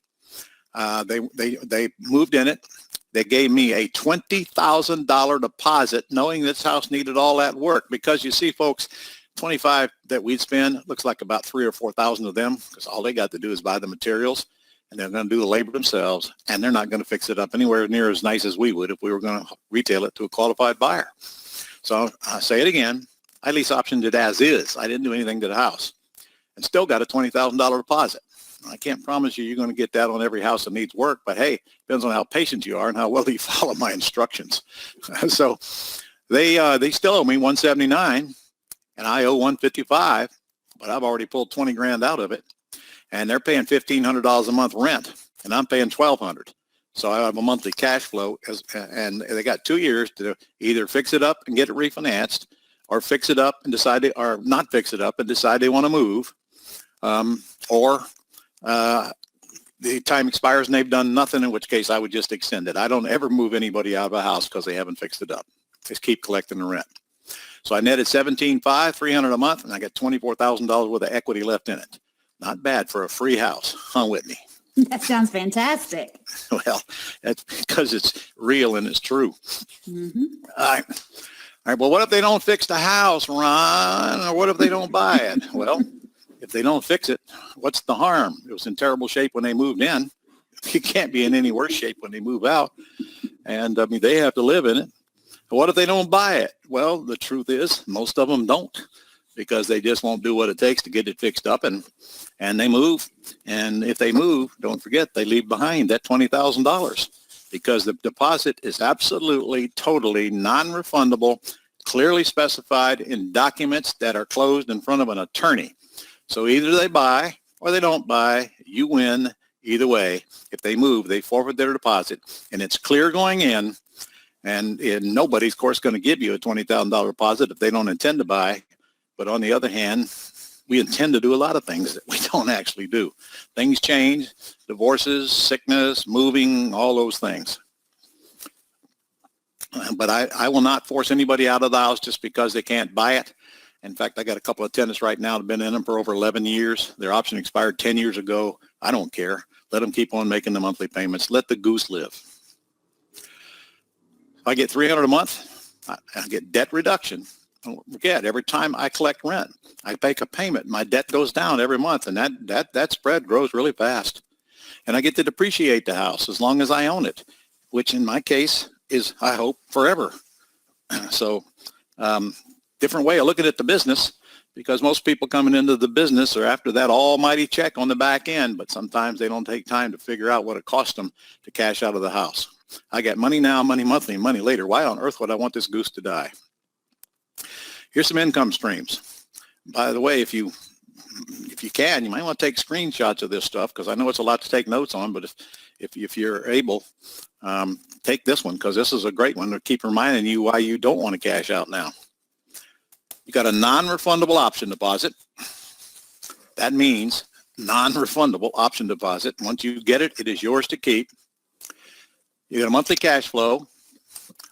They moved in it. They gave me a $20,000 deposit, knowing this house needed all that work. Because you see, folks, $25,000 that we'd spend looks like about $3,000 or $4,000 of them, because all they got to do is buy the materials. And they're going to do the labor themselves, and they're not going to fix it up anywhere near as nice as we would if we were going to retail it to a qualified buyer. So I'll say it again. I lease optioned it as is. I didn't do anything to the house and still got a $20,000 deposit. I can't promise you're going to get that on every house that needs work, but hey, depends on how patient you are and how well you follow my instructions. So they still owe me $179 and I owe $155, but I've already pulled 20 grand out of it. And they're paying $1,500 a month rent, and I'm paying $1,200. So I have a monthly cash flow, and they got 2 years to either fix it up and get it refinanced, or fix it up and or not fix it up and decide they want to move, or the time expires and they've done nothing, in which case I would just extend it. I don't ever move anybody out of a house because they haven't fixed it up. Just keep collecting the rent. So I netted $17,500, $300 a month, and I got $24,000 worth of equity left in it. Not bad for a free house, huh, Whitney? That sounds fantastic. Well, that's because it's real and it's true. Mm-hmm. All right. Well, what if they don't fix the house, Ron? Or what if they don't buy it? Well, if they don't fix it, what's the harm? It was in terrible shape when they moved in. It can't be in any worse shape when they move out. And, they have to live in it. What if they don't buy it? Well, the truth is most of them don't, because they just won't do what it takes to get it fixed up, and they move. And if they move, don't forget, they leave behind that $20,000 because the deposit is absolutely, totally non-refundable, clearly specified in documents that are closed in front of an attorney. So either they buy or they don't buy. You win either way. If they move, they forfeit their deposit, and it's clear going in. And nobody's, of course, going to give you a $20,000 deposit if they don't intend to buy. But on the other hand, we intend to do a lot of things that we don't actually do. Things change, divorces, sickness, moving, all those things. But I will not force anybody out of the house just because they can't buy it. In fact, I got a couple of tenants right now that have been in them for over 11 years. Their option expired 10 years ago. I don't care. Let them keep on making the monthly payments. Let the goose live. If I get $300 a month, I get debt reduction. Don't forget, every time I collect rent, I make a payment. My debt goes down every month, and that spread grows really fast. And I get to depreciate the house as long as I own it, which in my case is, I hope, forever. So different way of looking at the business, because most people coming into the business are after that almighty check on the back end, but sometimes they don't take time to figure out what it cost them to cash out of the house. I got money now, money monthly, money later. Why on earth would I want this goose to die? Here's some income streams. By the way, if you can, you might want to take screenshots of this stuff, because I know it's a lot to take notes on, but if you're able, take this one, because this is a great one to keep reminding you why you don't want to cash out now. You got a non-refundable option deposit. That means non-refundable option deposit. Once you get it, it is yours to keep. You got a monthly cash flow,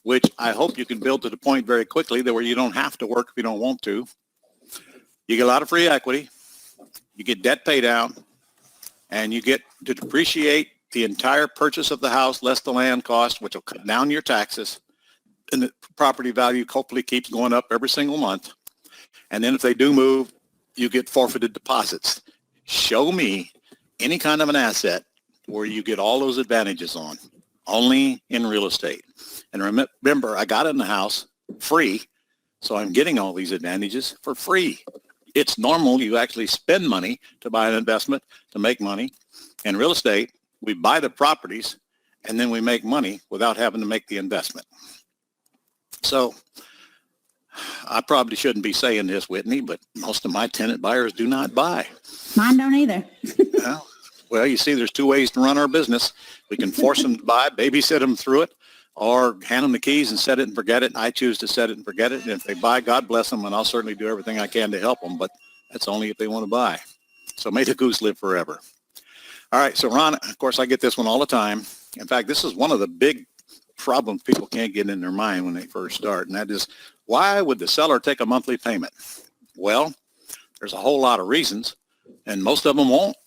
which I hope you can build to the point very quickly that where you don't have to work if you don't want to. You get a lot of free equity. You get debt pay down, and you get to depreciate the entire purchase of the house less the land cost, which will cut down your taxes. And the property value hopefully keeps going up every single month. And then if they do move, you get forfeited deposits. Show me any kind of an asset where you get all those advantages on, only in real estate. And remember, I got in the house free, so I'm getting all these advantages for free. It's normal you actually spend money to buy an investment, to make money. In real estate, we buy the properties, and then we make money without having to make the investment. So I probably shouldn't be saying this, Whitney, but most of my tenant buyers do not buy. Mine don't either. Well, you see, there's two ways to run our business. We can force them to buy, babysit them through it, or hand them the keys and set it and forget it. I choose to set it and forget it. And if they buy, God bless them, and I'll certainly do everything I can to help them, but that's only if they want to buy. So may the goose live forever. All right, so Ron, of course, I get this one all the time. In fact, this is one of the big problems people can't get in their mind when they first start, and that is, why would the seller take a monthly payment? Well, there's a whole lot of reasons, and most of them won't.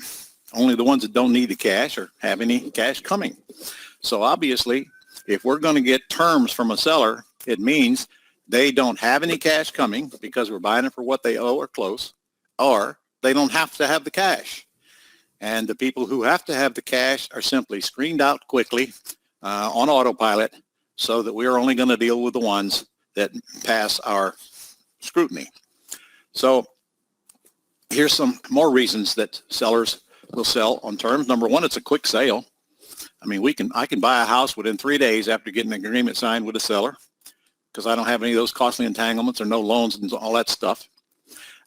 Only the ones that don't need the cash or have any cash coming. So obviously, if we're going to get terms from a seller, it means they don't have any cash coming because we're buying it for what they owe or close, or they don't have to have the cash. And the people who have to have the cash are simply screened out quickly on autopilot, so that we're only going to deal with the ones that pass our scrutiny. So here's some more reasons that sellers will sell on terms. Number one, it's a quick sale. I mean, I can buy a house within 3 days after getting an agreement signed with a seller, because I don't have any of those costly entanglements or no loans and all that stuff.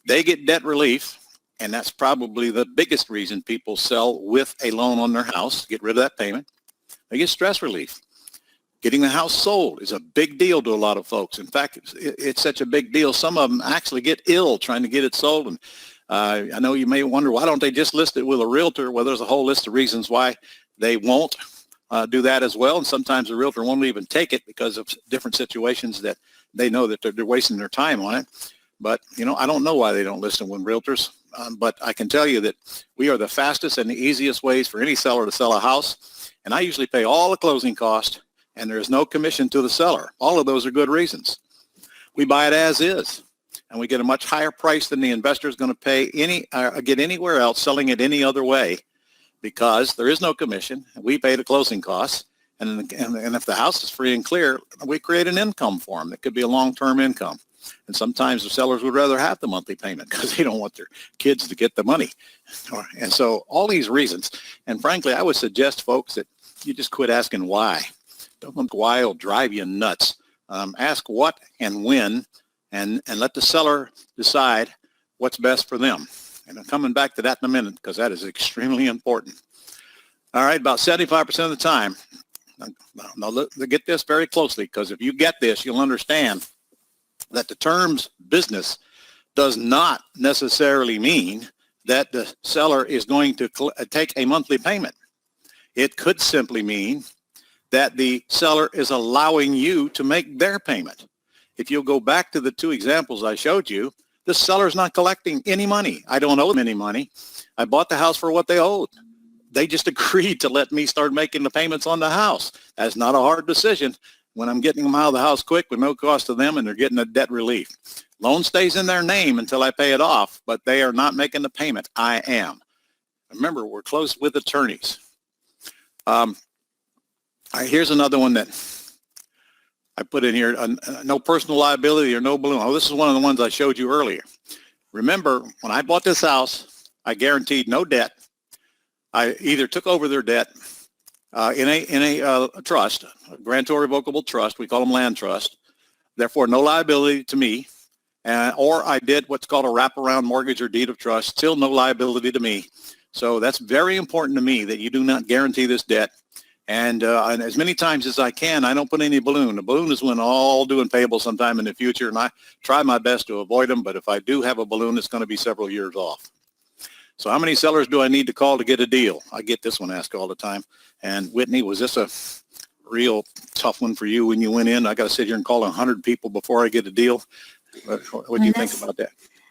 They get debt relief, and that's probably the biggest reason people sell with a loan on their house, get rid of that payment. They get stress relief. Getting the house sold is a big deal to a lot of folks. In fact, it's such a big deal, some of them actually get ill trying to get it sold. And I know you may wonder, why don't they just list it with a realtor? Well, there's a whole list of reasons why they won't do that as well. And sometimes the realtor won't even take it because of different situations that they know that they're wasting their time on it. But, I don't know why they don't list it with realtors. But I can tell you that we are the fastest and the easiest ways for any seller to sell a house. And I usually pay all the closing costs, and there is no commission to the seller. All of those are good reasons. We buy it as is, and we get a much higher price than the investor is going to pay get anywhere else selling it any other way, because there is no commission. We pay the closing costs, and if the house is free and clear, we create an income for them. It could be a long-term income. And sometimes the sellers would rather have the monthly payment because they don't want their kids to get the money. And so all these reasons, and frankly, I would suggest, folks, that you just quit asking why. Don't think why will drive you nuts. Ask what and when, and let the seller decide what's best for them. And I'm coming back to that in a minute, because that is extremely important. All right, about 75% of the time, Now look, get this very closely, because if you get this, you'll understand that the terms business does not necessarily mean that the seller is going to take a monthly payment. It could simply mean that the seller is allowing you to make their payment. If you'll go back to the two examples I showed you, the seller's not collecting any money. I don't owe them any money. I bought the house for what they owed. They just agreed to let me start making the payments on the house. That's not a hard decision when I'm getting them out of the house quick with no cost to them, and they're getting a debt relief. Loan stays in their name until I pay it off, but they are not making the payment. I am. Remember, we're close with attorneys. Here's another one that I put in here, no personal liability or no balloon. Oh, this is one of the ones I showed you earlier. Remember, when I bought this house, I guaranteed no debt. I either took over their debt in a trust, a grantor revocable trust. We call them land trust. Therefore, no liability to me. Or I did what's called a wraparound mortgage or deed of trust, still no liability to me. So that's very important to me that you do not guarantee this debt. And as many times as I can, I don't put any balloon. The balloon is when I'll do and payable sometime in the future, and I try my best to avoid them. But if I do have a balloon, it's going to be several years off. So how many sellers do I need to call to get a deal? I get this one asked all the time. And Whitney, was this a real tough one for you when you went in? I got to sit here and call 100 people before I get a deal. What do you think about that?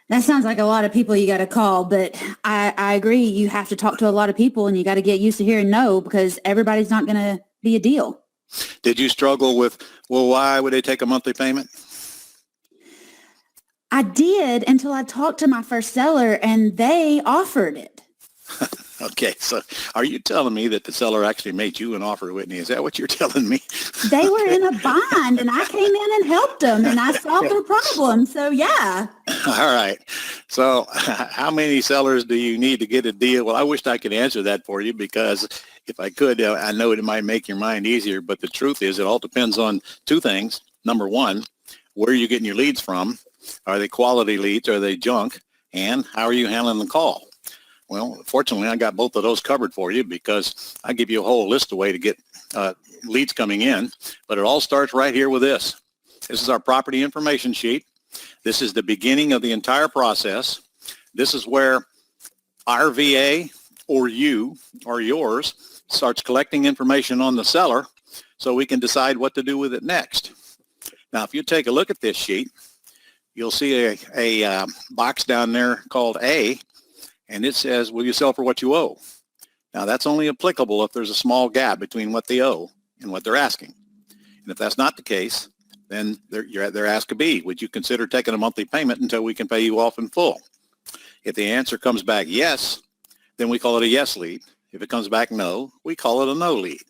That sounds like a lot of people you got to call, but I agree. You have to talk to a lot of people, and you got to get used to hearing no, because everybody's not going to be a deal. Did you struggle with, well, why would they take a monthly payment? I did until I talked to my first seller, and they offered it. Okay, so are you telling me that the seller actually made you an offer, Whitney? Is that what you're telling me? They were in a bind, and I came in and helped them, and I solved their problem. So, yeah. All right. So how many sellers do you need to get a deal? Well, I wish I could answer that for you, because if I could, I know it might make your mind easier. But the truth is, it all depends on two things. Number one, where are you getting your leads from? Are they quality leads? Are they junk? And how are you handling the call? Well, fortunately, I got both of those covered for you, because I give you a whole list of ways to get leads coming in. But it all starts right here with this. This is our property information sheet. This is the beginning of the entire process. This is where our VA or you or yours starts collecting information on the seller so we can decide what to do with it next. Now, if you take a look at this sheet, you'll see a box down there called A, and it says, will you sell for what you owe? Now, that's only applicable if there's a small gap between what they owe and what they're asking. And if that's not the case, then they're asked a B. Would you consider taking a monthly payment until we can pay you off in full? If the answer comes back yes, then we call it a yes lead. If it comes back no, we call it a no lead.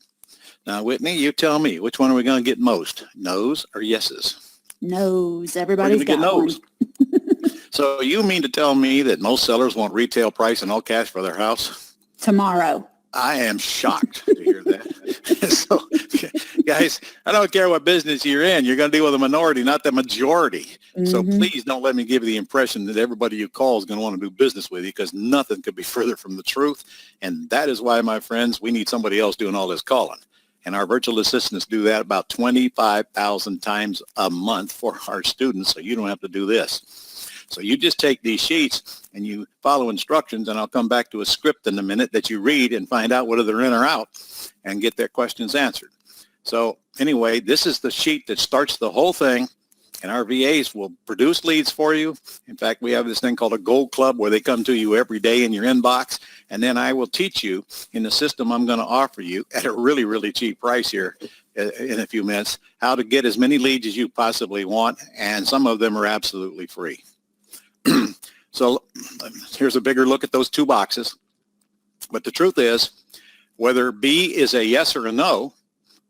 Now, Whitney, you tell me, which one are we going to get most, no's or yeses? No's. Everybody's got no's. one. So you mean to tell me that most sellers want retail price and all cash for their house? Tomorrow. I am shocked to hear that. So, guys, I don't care what business you're in. You're going to deal with a minority, not the majority. Mm-hmm. So please don't let me give you the impression that everybody you call is going to want to do business with you, because nothing could be further from the truth. And that is why, my friends, we need somebody else doing all this calling. And our virtual assistants do that about 25,000 times a month for our students, so you don't have to do this. So you just take these sheets and you follow instructions, and I'll come back to a script in a minute that you read and find out whether they're in or out and get their questions answered. So anyway, this is the sheet that starts the whole thing, and our VAs will produce leads for you. In fact, we have this thing called a Gold Club where they come to you every day in your inbox, and then I will teach you in the system I'm going to offer you at a really, really cheap price here in a few minutes how to get as many leads as you possibly want, and some of them are absolutely free. So here's a bigger look at those two boxes. But the truth is, whether B is a yes or a no,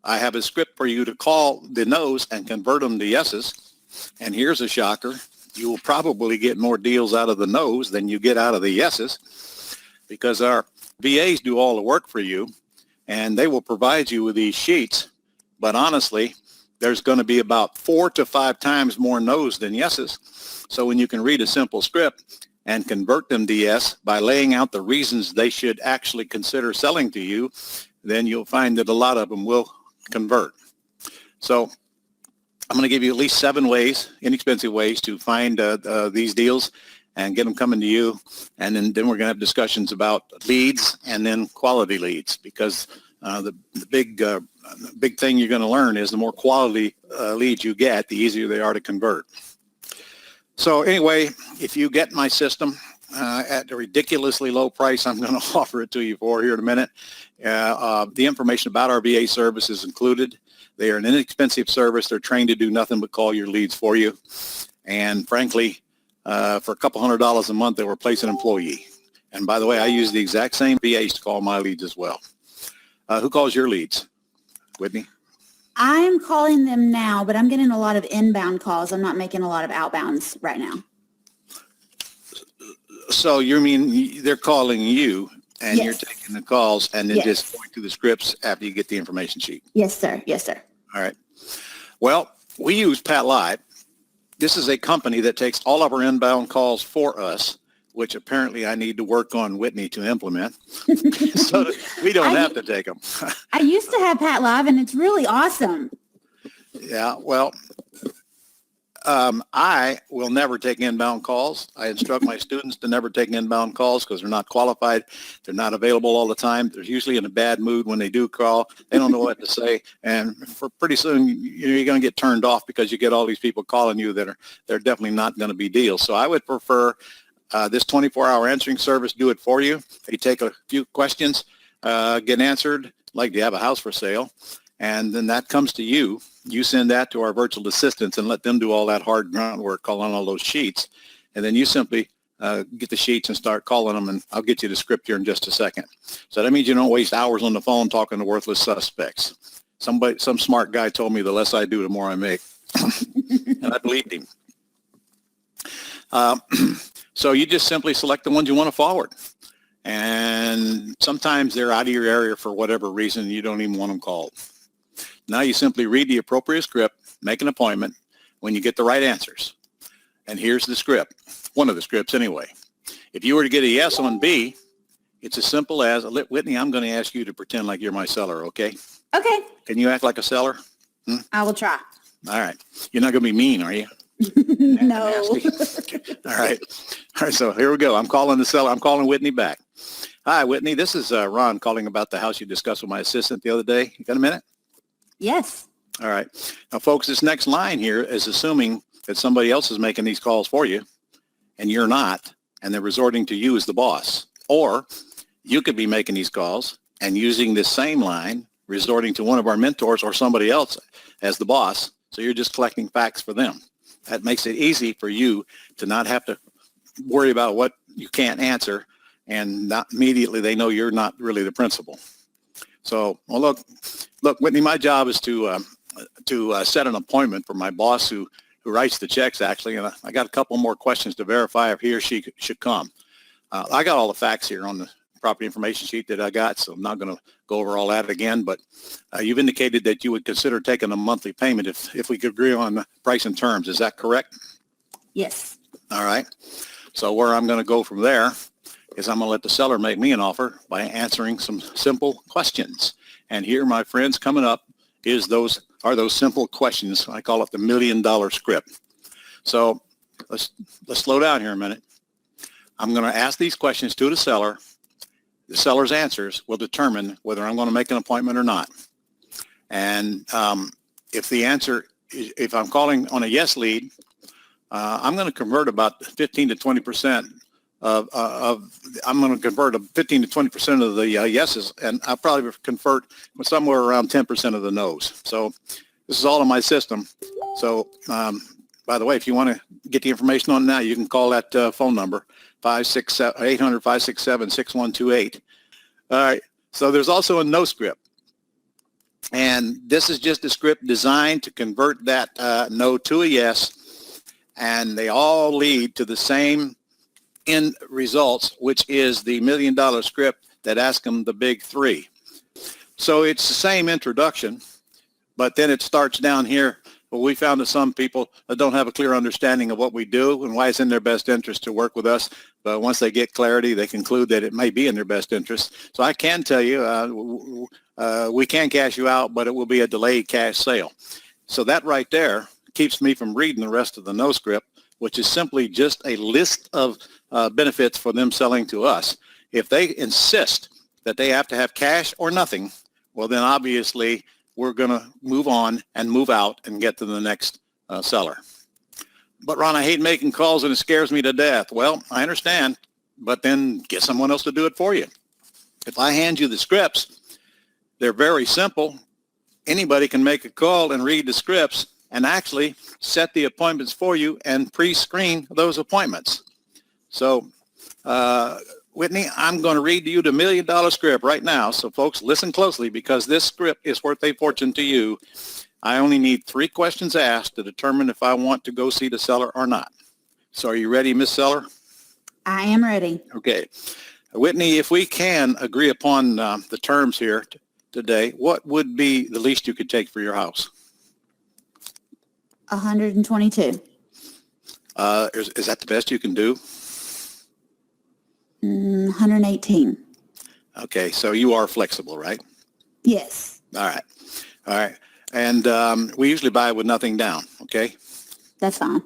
I have a script for you to call the no's and convert them to yeses. And here's a shocker. You will probably get more deals out of the no's than you get out of the yeses, because our VAs do all the work for you, and they will provide you with these sheets. But honestly, there's going to be about 4 to 5 times more no's than yeses. So when you can read a simple script and convert them to yes by laying out the reasons they should actually consider selling to you, then you'll find that a lot of them will convert. So I'm going to give you at least 7 ways, inexpensive ways to find these deals and get them coming to you. And then we're going to have discussions about leads and then quality leads, because the big thing you're going to learn is the more quality leads you get, the easier they are to convert. So anyway, if you get my system at a ridiculously low price, I'm going to offer it to you for here in a minute. The information about our VA service is included. They are an inexpensive service. They're trained to do nothing but call your leads for you. And frankly, for a couple $100 a month, they replace an employee. And by the way, I use the exact same VAs to call my leads as well. Who calls your leads? Whitney? I'm calling them now, but I'm getting a lot of inbound calls. I'm not making a lot of outbounds right now. So you mean they're calling you and Yes. you're taking the calls and then Yes. just going through the scripts after you get the information sheet? Yes, sir. Yes, sir. All right. Well, we use Pat Live. This is a company that takes all of our inbound calls for us, which apparently I need to work on Whitney to implement so that we don't have to take them. I used to have Pat Live, and it's really awesome. Yeah, well, I will never take inbound calls. I instruct my students to never take inbound calls because they're not qualified. They're not available all the time. They're usually in a bad mood when they do call. They don't know what to say. And for pretty soon, you're going to get turned off because you get all these people calling you that they're definitely not going to be deals. So I would prefer this 24-hour answering service do it for you. They take a few questions, get answered, like do you have a house for sale? And then that comes to you. You send that to our virtual assistants and let them do all that hard groundwork, calling all those sheets. And then you simply get the sheets and start calling them, and I'll get you the script here in just a second. So that means you don't waste hours on the phone talking to worthless suspects. Some smart guy told me the less I do, the more I make. And I believed him. So you just simply select the ones you want to forward. And sometimes they're out of your area for whatever reason. You don't even want them called. Now you simply read the appropriate script, make an appointment when you get the right answers. And here's the script, one of the scripts anyway. If you were to get a yes on B, it's as simple as, Whitney, I'm going to ask you to pretend like you're my seller, okay? Okay. Can you act like a seller? I will try. All right. You're not going to be mean, are you? No. Nasty. All right. All right, so here we go. I'm calling the seller. I'm calling Whitney back. Hi, Whitney. This is Ron calling about the house you discussed with my assistant the other day. You got a minute? Yes. All right. Now, folks, this next line here is assuming that somebody else is making these calls for you and you're not, and they're resorting to you as the boss. Or you could be making these calls and using this same line, resorting to one of our mentors or somebody else as the boss. So you're just collecting facts for them. That makes it easy for you to not have to worry about what you can't answer, and not immediately they know you're not really the principal. So, well, look, Whitney, my job is to set an appointment for my boss who writes the checks, actually, and I got a couple more questions to verify if he or she should come. I got all the facts here on the property information sheet that I got, so I'm not going to go over all that again, but you've indicated that you would consider taking a monthly payment if we could agree on the price and terms. Is that correct? Yes. All right. So where I'm going to go from there is I'm going to let the seller make me an offer by answering some simple questions. And here, my friends, coming up are those simple questions. I call it the $1 million script. So let's slow down here a minute. I'm going to ask these questions to the seller. The seller's answers will determine whether I'm going to make an appointment or not. And if I'm calling on a yes lead, I'm going to convert about 15 to 20% I'm going to convert 15 to 20% of the yeses, and I'll probably convert somewhere around 10% of the no's. So this is all in my system. So by the way, if you want to get the information on it now, you can call that phone number, 800-567-6128. All right. So there's also a no script. And this is just a script designed to convert that no to a yes. And they all lead to the same end results, which is the $1 million script that asks them the big three. So it's the same introduction, but then it starts down here Well, we found that some people don't have a clear understanding of what we do and why it's in their best interest to work with us. But once they get clarity, they conclude that it may be in their best interest. So I can tell you, we can cash you out, but it will be a delayed cash sale. So that right there keeps me from reading the rest of the no script, which is simply just a list of benefits for them selling to us. If they insist that they have to have cash or nothing, well, then obviously we're going to move on and move out and get to the next seller. But Ron, I hate making calls and it scares me to death. Well, I understand, but then get someone else to do it for you. If I hand you the scripts, they're very simple. Anybody can make a call and read the scripts and actually set the appointments for you and pre-screen those appointments. So, Whitney, I'm going to read to you the $1 million script right now. So folks, listen closely because this script is worth a fortune to you. I only need 3 questions asked to determine if I want to go see the seller or not. So are you ready, Miss Seller? I am ready. Okay. Whitney, if we can agree upon the terms here today, what would be the least you could take for your house? 122. Is that the best you can do? 118. Okay, so you are flexible, right? Yes, All right. All right. And we usually buy with nothing down, okay? that's fine.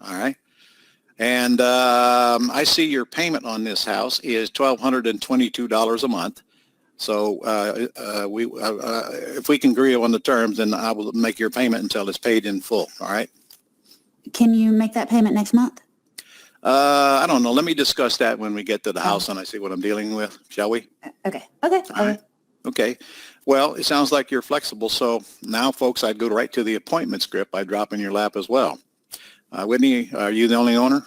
All right. And I see your payment on this house is $1,222 a month. So if we can agree on the terms, then I will make your payment until it's paid in full, all right? Can you make that payment next month? I don't know. Let me discuss that when we get to the house and I see what I'm dealing with, shall we? Okay. All right. Okay. Well, it sounds like you're flexible. So now, folks, I'd go right to the appointment script. I'd drop in your lap as well. Whitney, are you the only owner?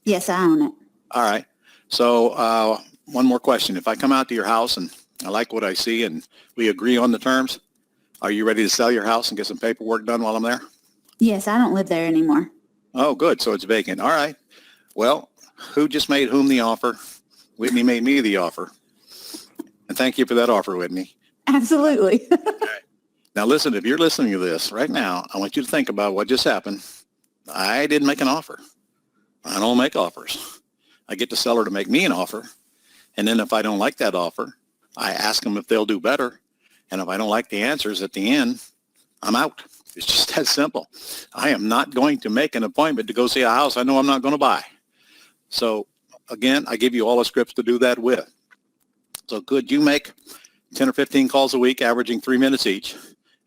Yes, I own it. All right. So one more question. If I come out to your house and I like what I see and we agree on the terms, are you ready to sell your house and get some paperwork done while I'm there? Yes, I don't live there anymore. Oh, good. So it's vacant. All right. Well, who just made whom the offer? Whitney made me the offer. And thank you for that offer, Whitney. Absolutely. Now, listen, if you're listening to this right now, I want you to think about what just happened. I didn't make an offer. I don't make offers. I get the seller to make me an offer. And then if I don't like that offer, I ask them if they'll do better. And if I don't like the answers at the end, I'm out. It's just that simple. I am not going to make an appointment to go see a house I know I'm not going to buy. So, again, I give you all the scripts to do that with. So could you make 10 or 15 calls a week, averaging 3 minutes each,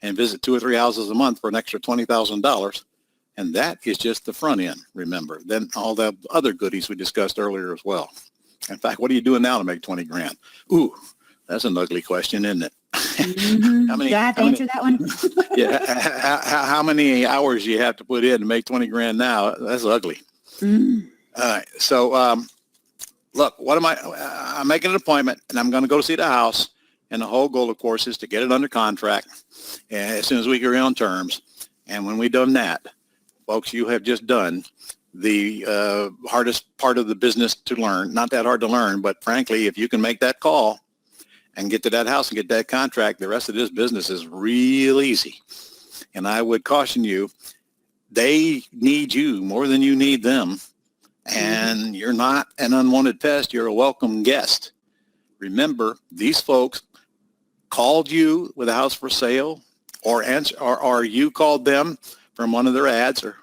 and visit 2 or 3 houses a month for an extra $20,000? And that is just the front end, remember. Then all the other goodies we discussed earlier as well. In fact, what are you doing now to make 20 grand? Ooh, that's an ugly question, isn't it? Mm-hmm. Do I have to answer that one? Yeah. How many hours you have to put in to make 20 grand now? That's ugly. Mm. All right. So, look, I'm making an appointment and I'm going to go see the house. And the whole goal, of course, is to get it under contract as soon as we agree on terms. And when we've done that, folks, you have just done the hardest part of the business to learn. Not that hard to learn, but frankly, if you can make that call and get to that house and get that contract, the rest of this business is real easy. And I would caution you, they need you more than you need them. And you're not an unwanted pest. You're a welcome guest. Remember, these folks called you with a house for sale or you called them from one of their ads or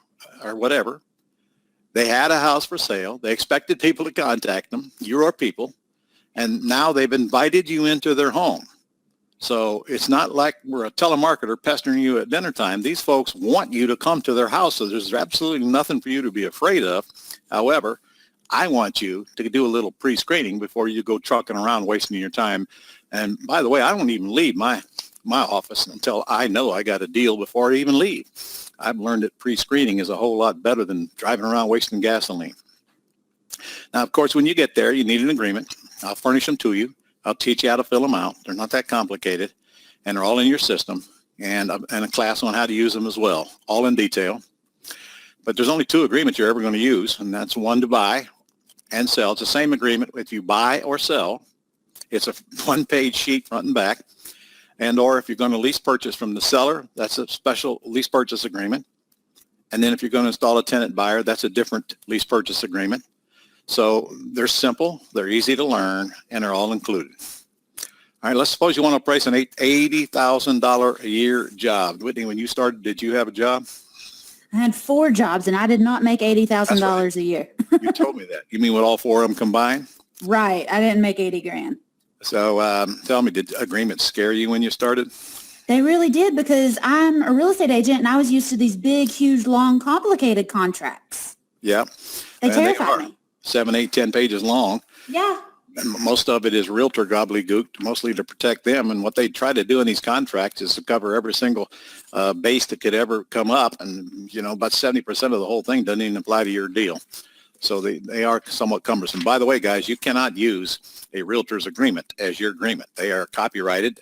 whatever. They had a house for sale. They expected people to contact them, your people, and now they've invited you into their home. So it's not like we're a telemarketer pestering you at dinner time. These folks want you to come to their house, so there's absolutely nothing for you to be afraid of. However, I want you to do a little pre-screening before you go trucking around wasting your time. And by the way, I don't even leave my office until I know I got a deal before I even leave. I've learned that pre-screening is a whole lot better than driving around wasting gasoline. Now, of course, when you get there, you need an agreement. I'll furnish them to you. I'll teach you how to fill them out. They're not that complicated, and they're all in your system, and a class on how to use them as well, all in detail. But there's only 2 agreements you're ever going to use, and that's one to buy and sell. It's the same agreement if you buy or sell. It's a 1-page sheet front and back. And or if you're going to lease purchase from the seller, that's a special lease purchase agreement. And then if you're going to install a tenant buyer, that's a different lease purchase agreement. So they're simple, they're easy to learn, and they're all included. All right, let's suppose you want to place an $80,000 a year job. Whitney, when you started, did you have a job? I had 4 jobs and I did not make $80,000 a year. You told me that. You mean with all 4 of them combined? Right. I didn't make 80 grand. So tell me, did agreements scare you when you started? They really did, because I'm a real estate agent and I was used to these big, huge, long, complicated contracts. Yeah. They And terrified me. 7, 8, 10 pages long. Yeah. And most of it is realtor gobbledygook, mostly to protect them. And what they try to do in these contracts is to cover every single base that could ever come up. And, you know, about 70% of the whole thing doesn't even apply to your deal. So they are somewhat cumbersome. By the way, guys, you cannot use a realtor's agreement as your agreement. They are copyrighted,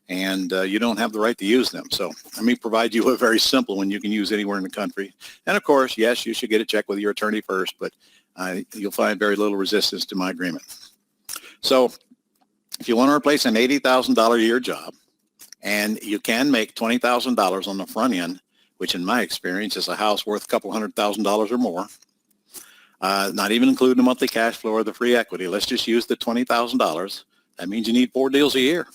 and you don't have the right to use them. So let me provide you a very simple one you can use anywhere in the country. And of course, yes, you should get a check with your attorney first, but you'll find very little resistance to my agreement. So if you want to replace an $80,000 a year job, and you can make $20,000 on the front end, which in my experience is a house worth a couple $100,000 or more, not even including the monthly cash flow or the free equity. Let's just use the $20,000. That means you need 4 deals a year.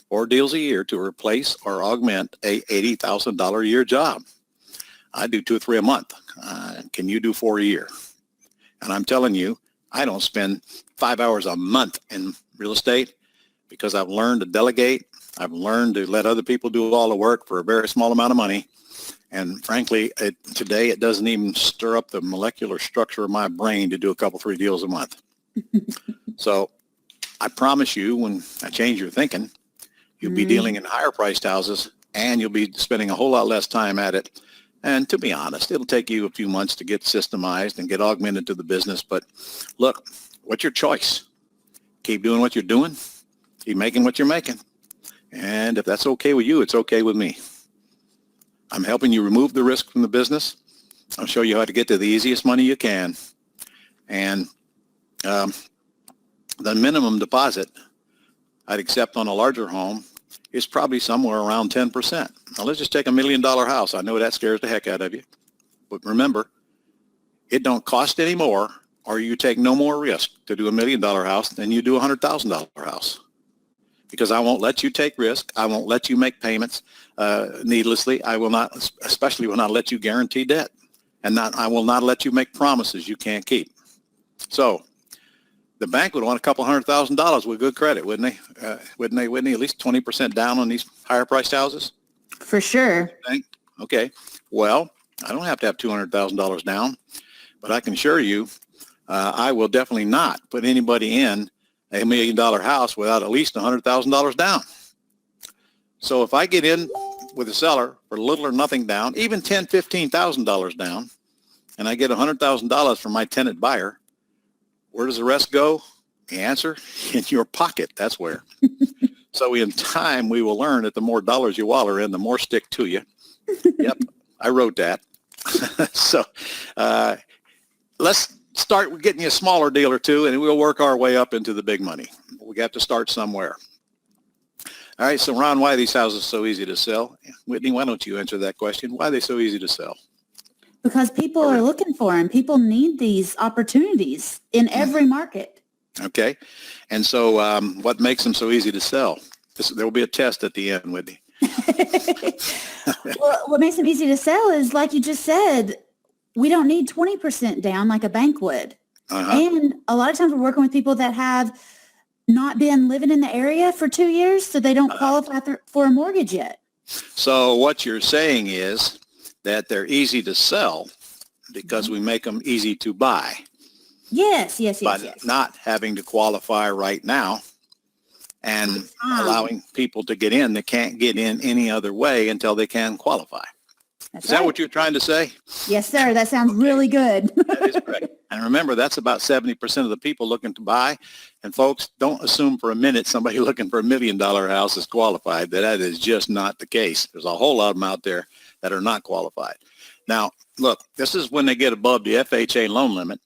4 deals a year to replace or augment a $80,000 a year job. I do 2 or 3 a month. Can you do 4 a year? And I'm telling you, I don't spend 5 hours a month in real estate because I've learned to delegate. I've learned to let other people do all the work for a very small amount of money. And frankly, today it doesn't even stir up the molecular structure of my brain to do a couple, 3 deals a month. So I promise you, when I change your thinking, you'll be dealing in higher priced houses, and you'll be spending a whole lot less time at it. And to be honest, it'll take you a few months to get systemized and get augmented to the business. But look, what's your choice? Keep doing what you're doing. Keep making what you're making. And if that's okay with you, it's okay with me. I'm helping you remove the risk from the business. I'll show you how to get to the easiest money you can. And the minimum deposit I'd accept on a larger home is probably somewhere around 10%. Now let's just take $1 million house. I know that scares the heck out of you. But remember, it don't cost any more, or you take no more risk to do $1 million house than you do a $100,000 house. Because I won't let you take risk. I won't let you make payments needlessly. I will not, especially will not let you guarantee debt. And I will not let you make promises you can't keep. So the bank would want a couple $100,000 with good credit, wouldn't they? Wouldn't they, Whitney? At least 20% down on these higher priced houses? For sure. Okay. Well, I don't have to have $200,000 down, but I can assure you I will definitely not put anybody in a $1 million house without at least $100,000 down. So if I get in with a seller for little or nothing down, even $10,000, $15,000 down, and I get $100,000 from my tenant buyer, where does the rest go? The answer, in your pocket. That's where. So in time, we will learn that the more dollars you wallow in, the more stick to you. Yep, I wrote that. So let's start with getting you a smaller deal or two, and we'll work our way up into the big money. We got to start somewhere. All right, so Ron, why are these houses so easy to sell? Whitney, why don't you answer that question? Why are they so easy to sell? Because people are looking for them. People need these opportunities in every market. Okay. And so what makes them so easy to sell? There will be a test at the end, Whitney. Well, what makes them easy to sell is, like you just said, we don't need 20% down like a bank would. And a lot of times we're working with people that have not been living in the area for 2 years, so they don't qualify for a mortgage yet. So what you're saying is that they're easy to sell because we make them easy to buy. Yes. But not having to qualify right now and allowing people to get in that can't get in any other way until they can qualify. That's Is that right. what you're trying to say? Yes, sir. That sounds really good. That is correct. And remember, that's about 70% of the people looking to buy. And folks, don't assume for a minute somebody looking for $1 million house is qualified. That is just not the case. There's a whole lot of them out there that are not qualified. Now, look, this is when they get above the FHA loan limit.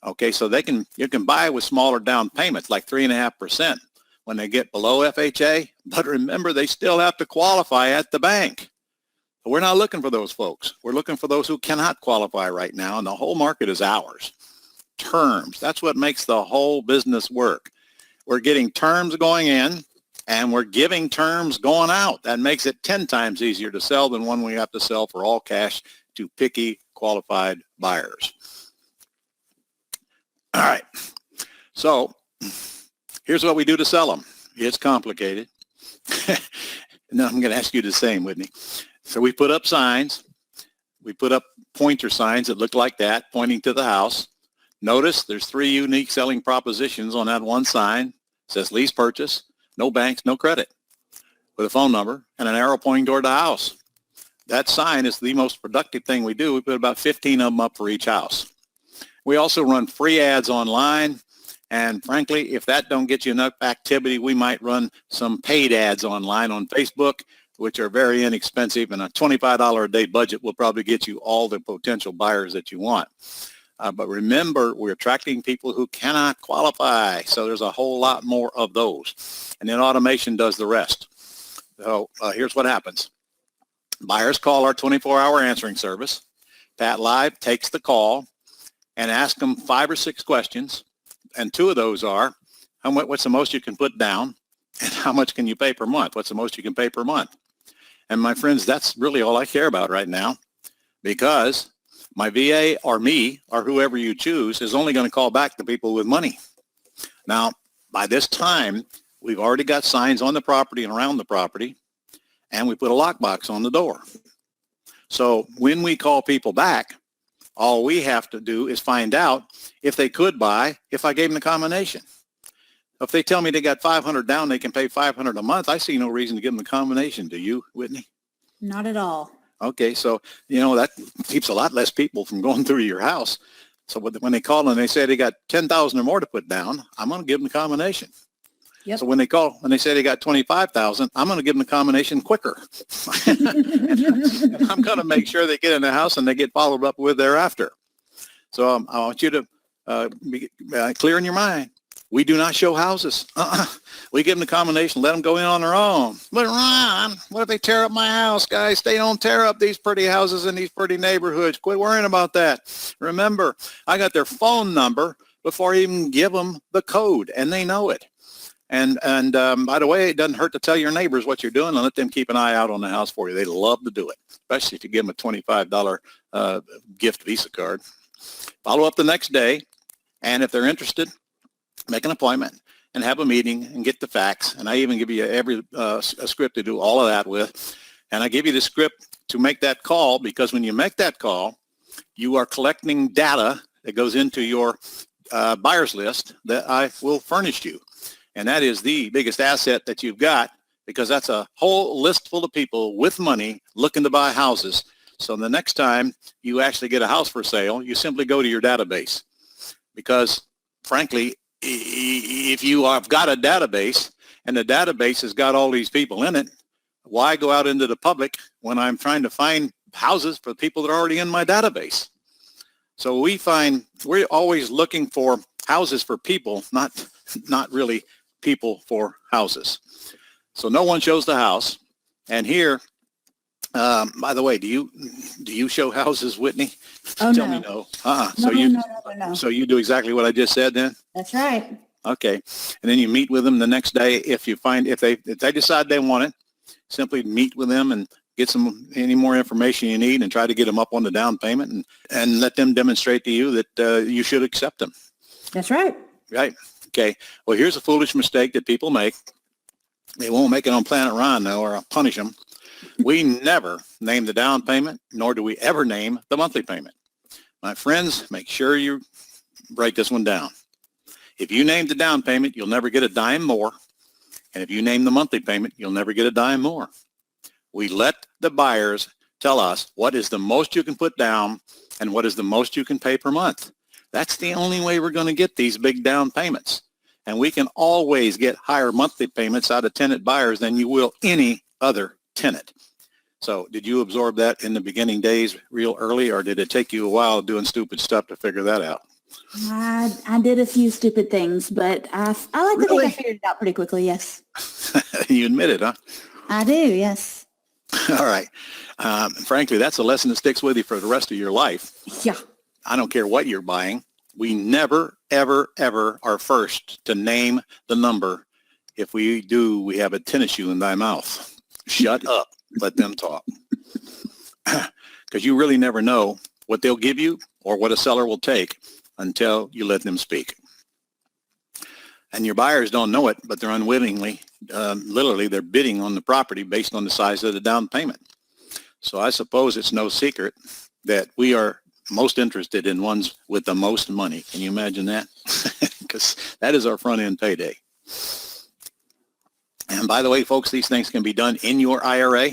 Okay, so you can buy with smaller down payments, like 3.5%. when they get below FHA, but remember, they still have to qualify at the bank. We're not looking for those folks. We're looking for those who cannot qualify right now, and the whole market is ours. Terms, that's what makes the whole business work. We're getting terms going in, and we're giving terms going out. That makes it 10 times easier to sell than one we have to sell for all cash to picky, qualified buyers. All right, so here's what we do to sell them. It's complicated. No, I'm going to ask you the same, Whitney. So we put up signs. We put up pointer signs that look like that, pointing to the house. Notice there's 3 unique selling propositions on that one sign. It says lease purchase, no banks, no credit, with a phone number and an arrow pointing toward the house. That sign is the most productive thing we do. We put about 15 of them up for each house. We also run free ads online. And frankly, if that don't get you enough activity, we might run some paid ads online on Facebook, which are very inexpensive, and a $25 a day budget will probably get you all the potential buyers that you want. But remember, we're attracting people who cannot qualify, so there's a whole lot more of those. And then automation does the rest. So here's what happens. Buyers call our 24-hour answering service. Pat Live takes the call and asks them 5 or 6 questions. And 2 of those are, what's the most you can put down, and how much can you pay per month? What's the most you can pay per month? And my friends, that's really all I care about right now, because my VA or me or whoever you choose is only going to call back the people with money. Now, by this time, we've already got signs on the property and around the property, and we put a lockbox on the door. So when we call people back, all we have to do is find out if they could buy if I gave them the combination. If they tell me they got $500 down, they can pay $500 a month, I see no reason to give them the combination. Do you, Whitney? Not at all. Okay, so, that keeps a lot less people from going through your house. So when they call and they say they got $10,000 or more to put down, I'm going to give them the combination. Yep. So when they call and they say they got $25,000, I'm going to give them the combination quicker. And I'm going to make sure they get in the house and they get followed up with thereafter. So I want you to be clear in your mind. We do not show houses. We give them the combination, let them go in on their own. But Ron, what if they tear up my house, guys? They don't tear up these pretty houses in these pretty neighborhoods. Quit worrying about that. Remember, I got their phone number before I even give them the code, and they know it. And by the way, it doesn't hurt to tell your neighbors what you're doing and let them keep an eye out on the house for you. They love to do it, especially if you give them a $25 gift Visa card. Follow up the next day, and if they're interested, make an appointment and have a meeting and get the facts. And I even give you a script to do all of that with. And I give you the script to make that call, because when you make that call, you are collecting data that goes into your buyers list that I will furnish you. And that is the biggest asset that you've got, because that's a whole list full of people with money looking to buy houses. So the next time you actually get a house for sale, you simply go to your database, because frankly, if you have got a database and the database has got all these people in it, why go out into the public when I'm trying to find houses for people that are already in my database? So we're always looking for houses for people, not really people for houses. So no one shows the house. And here, by the way, do you show houses, Whitney? Oh, Tell no. me no. No. So you do exactly what I just said then? That's right. Okay. And then you meet with them the next day. If they decide they want it, simply meet with them and get any more information you need and try to get them up on the down payment and let them demonstrate to you that you should accept them. That's right. Right. Okay. Well, here's a foolish mistake that people make. They won't make it on Planet Ron, though, or I'll punish them. We never name the down payment, nor do we ever name the monthly payment. My friends, make sure you break this one down. If you name the down payment, you'll never get a dime more. And if you name the monthly payment, you'll never get a dime more. We let the buyers tell us what is the most you can put down and what is the most you can pay per month. That's the only way we're going to get these big down payments. And we can always get higher monthly payments out of tenant buyers than you will any other tenant. So did you absorb that in the beginning days real early, or did it take you a while doing stupid stuff to figure that out? I did a few stupid things, but I like to think I Really? figured it out pretty quickly. Yes, You admit it, huh? I do. Yes. All right. Frankly, that's a lesson that sticks with you for the rest of your life. Yeah. I don't care what you're buying. We never, ever, ever are first to name the number. If we do, we have a tennis shoe in thy mouth. Shut up. Let them talk. Because you really never know what they'll give you or what a seller will take until you let them speak. And your buyers don't know it, but they're unwittingly, literally, they're bidding on the property based on the size of the down payment. So I suppose it's no secret that we are most interested in ones with the most money. Can you imagine that? Because that is our front end payday. And by the way, folks, these things can be done in your IRA.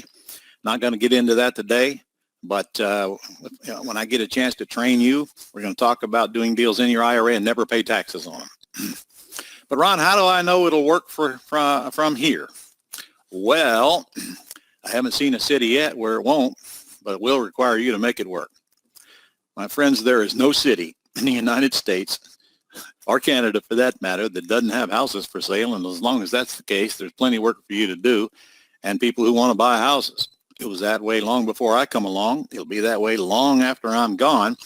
Not going to get into that today, but when I get a chance to train you, we're going to talk about doing deals in your IRA and never pay taxes on them. But Ron, how do I know it'll work from here? Well, I haven't seen a city yet where it won't, but it will require you to make it work. My friends, there is no city in the United States or Canada for that matter that doesn't have houses for sale. And as long as that's the case, there's plenty of work for you to do and people who want to buy houses. It was that way long before I come along. It'll be that way long after I'm gone.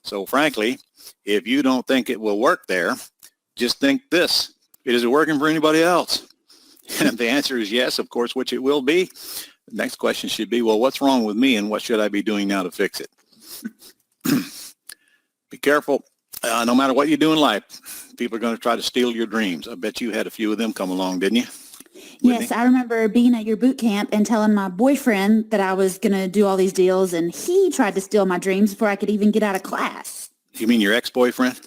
So frankly, if you don't think it will work there, just think this: is it working for anybody else? And if the answer is yes, of course, which it will be, the next question should be, well, what's wrong with me and what should I be doing now to fix it? Be careful. No matter what you do in life, people are going to try to steal your dreams. I bet you had a few of them come along, didn't you? Yes, I remember being at your boot camp and telling my boyfriend that I was going to do all these deals, and he tried to steal my dreams before I could even get out of class. You mean your ex-boyfriend?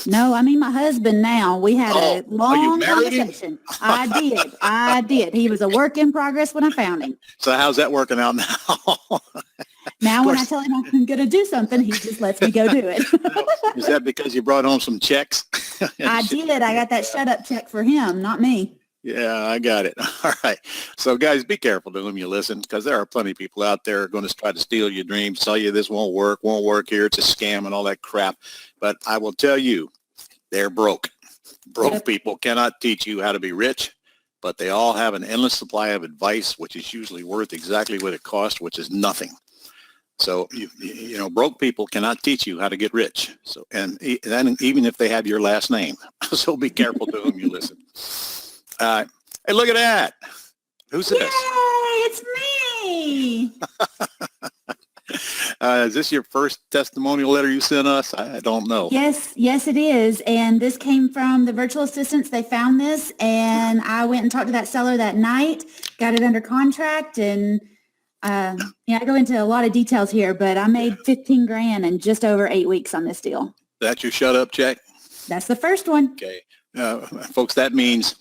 No, I mean my husband now. We had a long married him? conversation. I did. He was a work in progress when I found him. So how's that working out now? Now when I tell him I'm going to do something, he just lets me go do it. Is that because you brought home some checks? I did. I got that shut up check for him, not me. Yeah, I got it. All right. So guys, be careful to whom you listen, because there are plenty of people out there who are going to try to steal your dreams, tell you this won't work here, it's a scam and all that crap. But I will tell you, they're broke. Broke people cannot teach you how to be rich, but they all have an endless supply of advice, which is usually worth exactly what it costs, which is nothing. So, you know, broke people cannot teach you how to get rich. So, and even if they have your last name. So be careful to whom you listen. Hey, look at that. Who's this? Yay, it's me. Is this your first testimonial letter you sent us? I don't know. Yes, it is. And this came from the virtual assistants. They found this, and I went and talked to that seller that night, got it under contract, and I go into a lot of details here, but I made $15,000 in just over 8 weeks on this deal. That's your shut up check? That's the first one. Okay. Folks, that means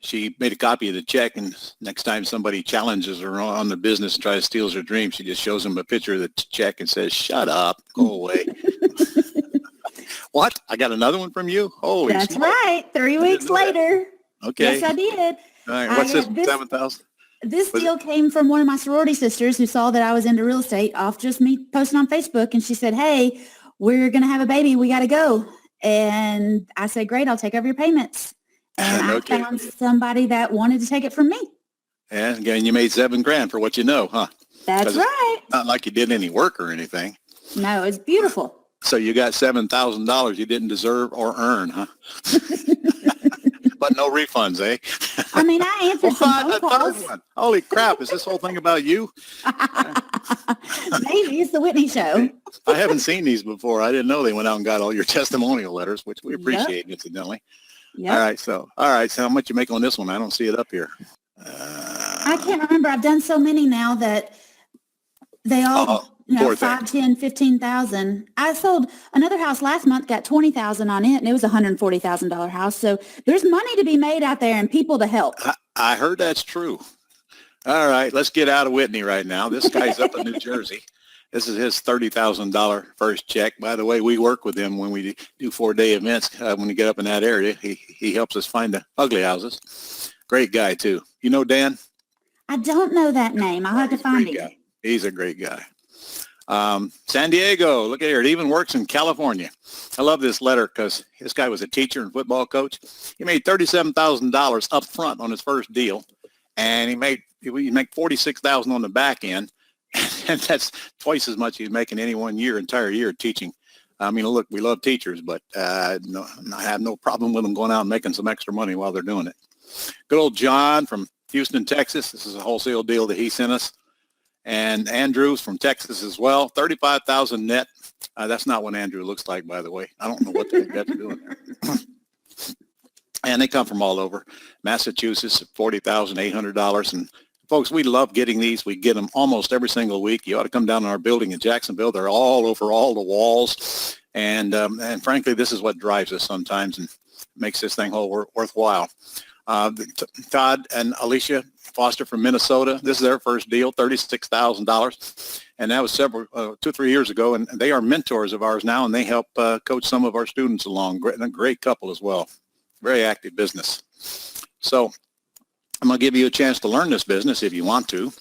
she made a copy of the check, and next time somebody challenges her on the business and tries to steal her dream, she just shows them a picture of the check and says, shut up, go away. What? I got another one from you? Holy That's smoke. right. 3 weeks later. Okay. Yes, I did. All right. What's this, 7,000? This deal came from one of my sorority sisters who saw that I was into real estate off just me posting on Facebook. And she said, hey, we're going to have a baby. We got to go. And I said, great, I'll take over your payments. And I found somebody that wanted to take it from me. And again, you made $7,000 for what you know, huh? That's right. Not like you did any work or anything. No, it's beautiful. So you got $7,000 you didn't deserve or earn, huh? But no refunds, eh? I mean, I answered some phone calls. One. Holy crap, is this whole thing about you? Maybe it's the Whitney Show. I haven't seen these before. I didn't know they went out and got all your testimonial letters, which we appreciate, incidentally. Yep. All right, so how much you make on this one? I don't see it up here. I can't remember. I've done so many now that they all, 5, 10, 15,000. I sold another house last month, got 20,000 on it, and it was a $140,000 house. So there's money to be made out there and people to help. I heard that's true. All right, let's get out of Whitney right now. This guy's up in New Jersey. This is his $30,000 first check. By the way, we work with him when we do 4-day events. When we get up in that area, he helps us find the ugly houses. Great guy, too. You know Dan? I don't know that name. I'll have to find him. He's a great guy. San Diego, look at here. It even works in California. I love this letter because this guy was a teacher and football coach. He made $37,000 up front on his first deal, and he made $46,000 on the back end, and that's twice as much he's making any one year, entire year teaching. I mean, look, we love teachers, but no, I have no problem with them going out and making some extra money while they're doing it. Good old John from Houston, Texas. This is a wholesale deal that he sent us. And Andrew's from Texas as well, 35,000 net. That's not what Andrew looks like, by the way. I don't know what they got to do in there. And they come from all over. Massachusetts, $40,800. And folks, we love getting these. We get them almost every single week. You ought to come down to our building in Jacksonville. They're all over all the walls. And frankly, this is what drives us sometimes and makes this thing whole worthwhile. Todd and Alicia Foster from Minnesota. This is their first deal, $36,000. And that was 2-3 years ago. And they are mentors of ours now, and they help coach some of our students along. Great couple as well. Very active business. So I'm going to give you a chance to learn this business if you want to.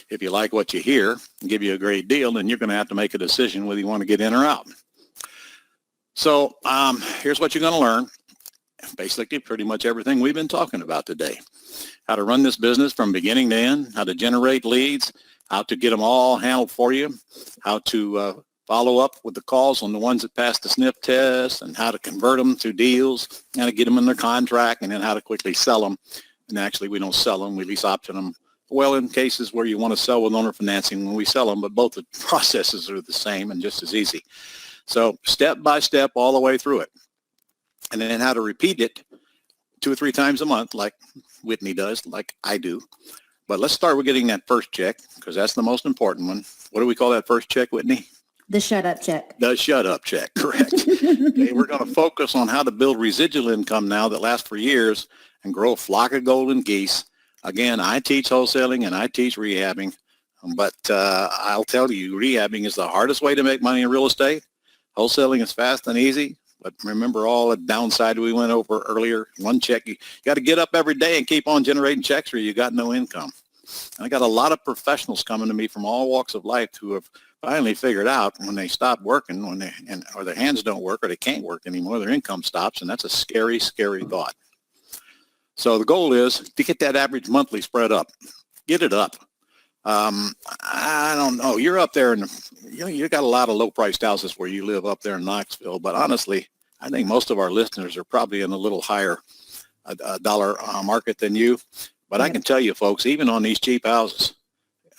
If you like what you hear and give you a great deal, then you're going to have to make a decision whether you want to get in or out. So here's what you're going to learn. Basically, pretty much everything we've been talking about today. How to run this business from beginning to end, how to generate leads, how to get them all handled for you, how to follow up with the calls on the ones that pass the sniff test, and how to convert them to deals, how to get them in their contract, and then how to quickly sell them. And actually, we don't sell them. We lease option them. Well, in cases where you want to sell with owner financing, when we sell them, but both the processes are the same and just as easy. So step by step all the way through it. And then how to repeat it 2 or 3 times a month like Whitney does, like I do. But let's start with getting that first check because that's the most important one. What do we call that first check, Whitney? The shut up check. The shut up check, correct. Okay, we're going to focus on how to build residual income now that lasts for years and grow a flock of golden geese. Again, I teach wholesaling and I teach rehabbing, but I'll tell you, rehabbing is the hardest way to make money in real estate. Wholesaling is fast and easy. But remember all the downside we went over earlier. One check, you got to get up every day and keep on generating checks or you got no income. And I got a lot of professionals coming to me from all walks of life who have finally figured out when they stop working, or their hands don't work or they can't work anymore, their income stops, and that's a scary, scary thought. So the goal is to get that average monthly spread up. Get it up. I don't know. You're up there and you got a lot of low-priced houses where you live up there in Knoxville, but honestly, I think most of our listeners are probably in a little higher dollar market than you. But I can tell you, folks, even on these cheap houses,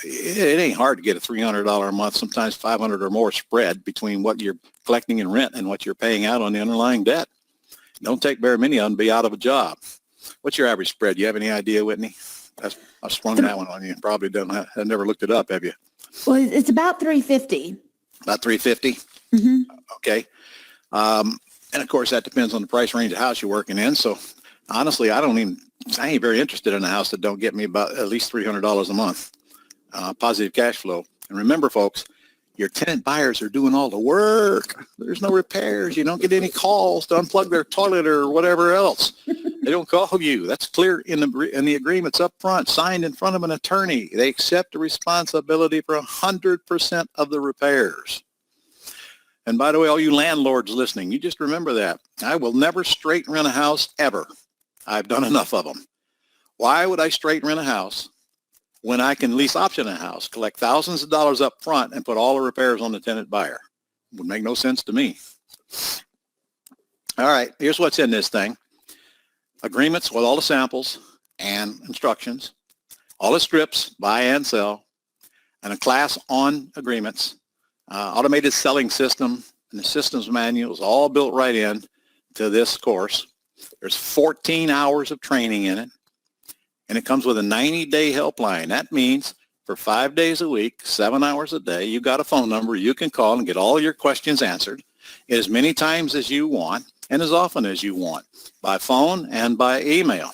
it ain't hard to get a $300 a month, sometimes $500 or more spread between what you're collecting in rent and what you're paying out on the underlying debt. Don't take very many of them to be out of a job. What's your average spread? Do you have any idea, Whitney? I sprung that one on you. Probably have never looked it up, have you? Well, it's about 350. About 350? Mm-hmm. Okay. And of course, that depends on the price range of house you're working in. So honestly, I ain't very interested in a house that don't get me about at least $300 a month, positive cash flow. And remember, folks, your tenant buyers are doing all the work. There's no repairs. You don't get any calls to unplug their toilet or whatever else. They don't call you. That's clear in the agreements up front, signed in front of an attorney. They accept the responsibility for 100% of the repairs. And by the way, all you landlords listening, you just remember that. I will never straight rent a house ever. I've done enough of them. Why would I straight rent a house when I can lease option a house, collect thousands of dollars up front and put all the repairs on the tenant buyer? Would make no sense to me. All right, here's what's in this thing. Agreements with all the samples and instructions, all the scripts, buy and sell, and a class on agreements, automated selling system, and the systems manual is all built right in to this course. There's 14 hours of training in it, and it comes with a 90-day helpline. That means for 5 days a week, 7 hours a day, you got a phone number you can call and get all your questions answered as many times as you want and as often as you want, by phone and by email.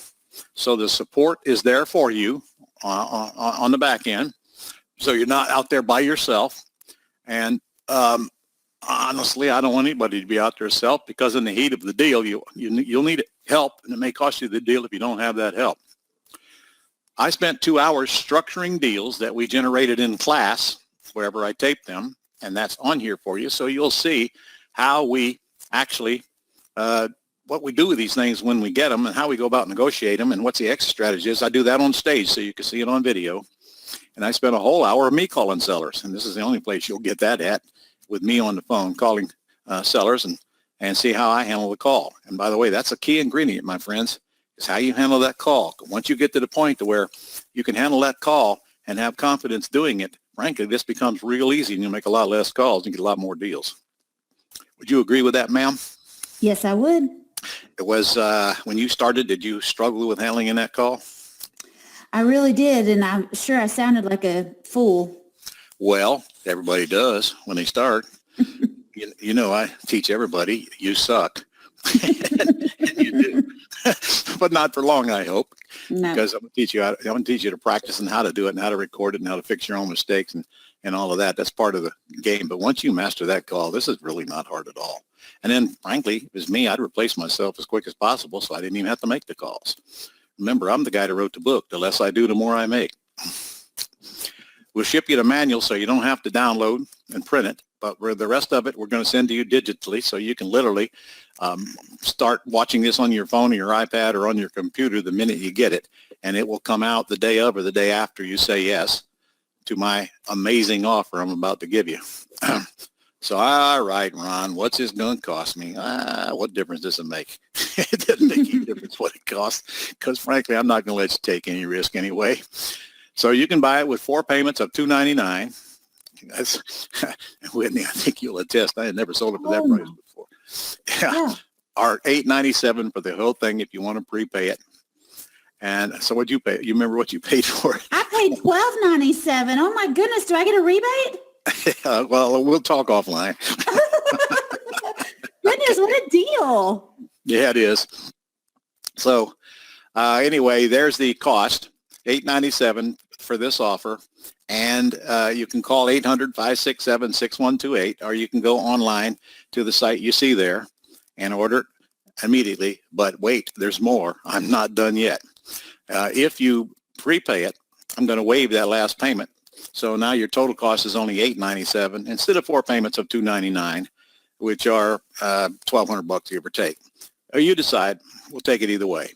So the support is there for you on the back end, so you're not out there by yourself. And honestly, I don't want anybody to be out there yourself, because in the heat of the deal, you'll need help, and it may cost you the deal if you don't have that help. I spent 2 hours structuring deals that we generated in class, wherever I taped them, and that's on here for you. So you'll see how we actually, what we do with these things when we get them and how we go about negotiate them and what's the exit strategy is. I do that on stage so you can see it on video. And I spent a whole hour of me calling sellers. And this is the only place you'll get that at, with me on the phone calling sellers and see how I handle the call. And by the way, that's a key ingredient, my friends, is how you handle that call. Once you get to the point to where you can handle that call and have confidence doing it, frankly, this becomes real easy and you'll make a lot less calls and get a lot more deals. Would you agree with that, ma'am? Yes, I would. It was, when you started, did you struggle with handling in that call? I really did, and I'm sure I sounded like a fool. Well, everybody does when they start. You know, I teach everybody, you suck. And you do. But not for long, I hope. No. Because I'm going to teach you to practice and how to do it and how to record it and how to fix your own mistakes and all of that. That's part of the game. But once you master that call, this is really not hard at all. And then, frankly, if it was me, I'd replace myself as quick as possible so I didn't even have to make the calls. Remember, I'm the guy that wrote the book. The less I do, the more I make. We'll ship you the manual so you don't have to download and print it. But for the rest of it, we're going to send to you digitally so you can literally start watching this on your phone or your iPad or on your computer the minute you get it. And it will come out the day of or the day after you say yes to my amazing offer I'm about to give you. So, all right, Ron, what's this going to cost me? What difference does it make? It doesn't make any difference what it costs because, frankly, I'm not going to let you take any risk anyway. So you can buy it with 4 payments of $299. That's, Whitney, I think you'll attest. I had never sold it for that price before. Yeah. Or $897 for the whole thing if you want to prepay it. And so what'd you pay? You remember what you paid for it? I paid $12.97. Oh my goodness, do I get a rebate? Well, we'll talk offline. Goodness, what a deal. Yeah, it is. So anyway, there's the cost, $897 for this offer. And you can call 800-567-6128, or you can go online to the site you see there and order it immediately. But wait, there's more. I'm not done yet. If you prepay it, I'm going to waive that last payment. So now your total cost is only $897 instead of 4 payments of $299, which are $1,200 give or take. Or you decide. We'll take it either way.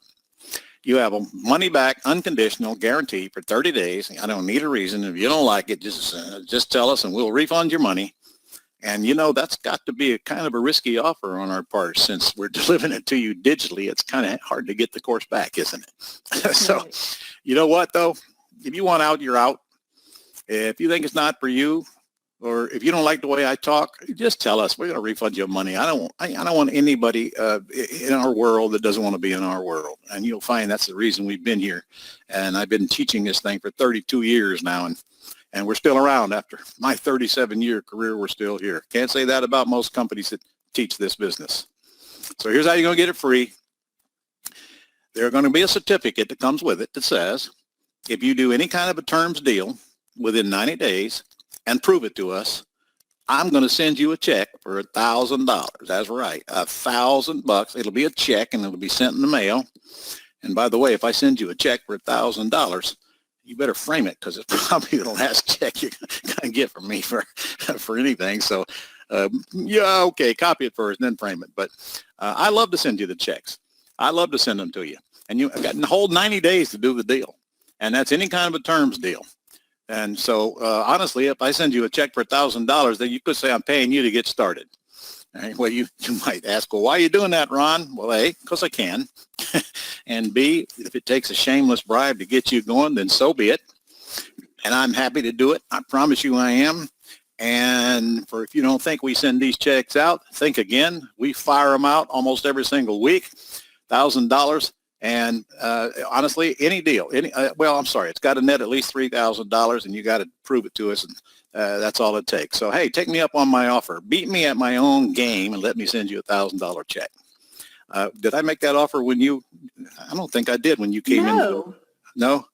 You have a money back unconditional guarantee for 30 days. I don't need a reason. If you don't like it, just tell us and we'll refund your money. And you know, that's got to be a kind of a risky offer on our part since we're delivering it to you digitally. It's kind of hard to get the course back, isn't it? So you know what though? If you want out, you're out. If you think it's not for you, or if you don't like the way I talk, just tell us. We're going to refund your money. I don't want anybody in our world that doesn't want to be in our world. And you'll find that's the reason we've been here. And I've been teaching this thing for 32 years now, and we're still around after my 37-year career. We're still here. Can't say that about most companies that teach this business. So here's how you're going to get it free. There's going to be a certificate that comes with it that says, if you do any kind of a terms deal within 90 days, and prove it to us, I'm going to send you a check for $1,000. That's right, $1,000. It'll be a check and it'll be sent in the mail. And by the way, if I send you a check for $1,000, you better frame it because it's probably the last check you're going to get from me for anything. So yeah, okay, copy it first, then frame it. But I love to send you the checks. I love to send them to you. And you got the whole 90 days to do the deal. And that's any kind of a terms deal. And so, honestly, if I send you a check for $1,000, then you could say I'm paying you to get started. Right? Well, you might ask, well, why are you doing that, Ron? Well, A, because I can. And B, if it takes a shameless bribe to get you going, then so be it. And I'm happy to do it. I promise you I am. And for if you don't think we send these checks out, think again. We fire them out almost every single week, $1,000. And honestly, any deal, well, I'm sorry, it's got to net at least $3,000 and you got to prove it to us. And that's all it takes. So, hey, take me up on my offer. Beat me at my own game and let me send you a $1,000 check. Did I make that offer when I don't think I did when you came in. No?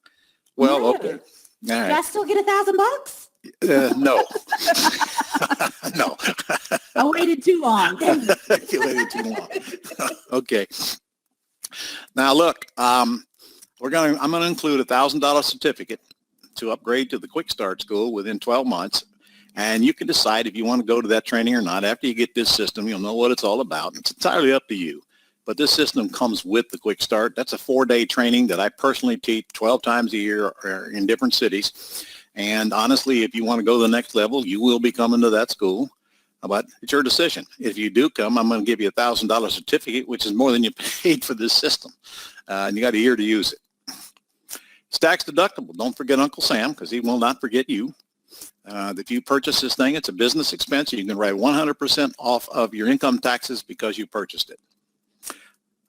Well, No. okay. All Do I right. still get $1,000? No. No. I waited too long. You waited too long. Okay. Now look, I'm going to include $1,000 certificate to upgrade to the Quick Start School within 12 months. And you can decide if you want to go to that training or not. After you get this system, you'll know what it's all about. It's entirely up to you. But this system comes with the Quick Start. That's a 4-day training that I personally teach 12 times a year in different cities. And honestly, if you want to go to the next level, you will be coming to that school. But it's your decision. If you do come, I'm going to give you a $1,000 certificate, which is more than you paid for this system. And you got a year to use it. It's tax deductible. Don't forget Uncle Sam, because he will not forget you. If you purchase this thing, it's a business expense. You can write 100% off of your income taxes because you purchased it.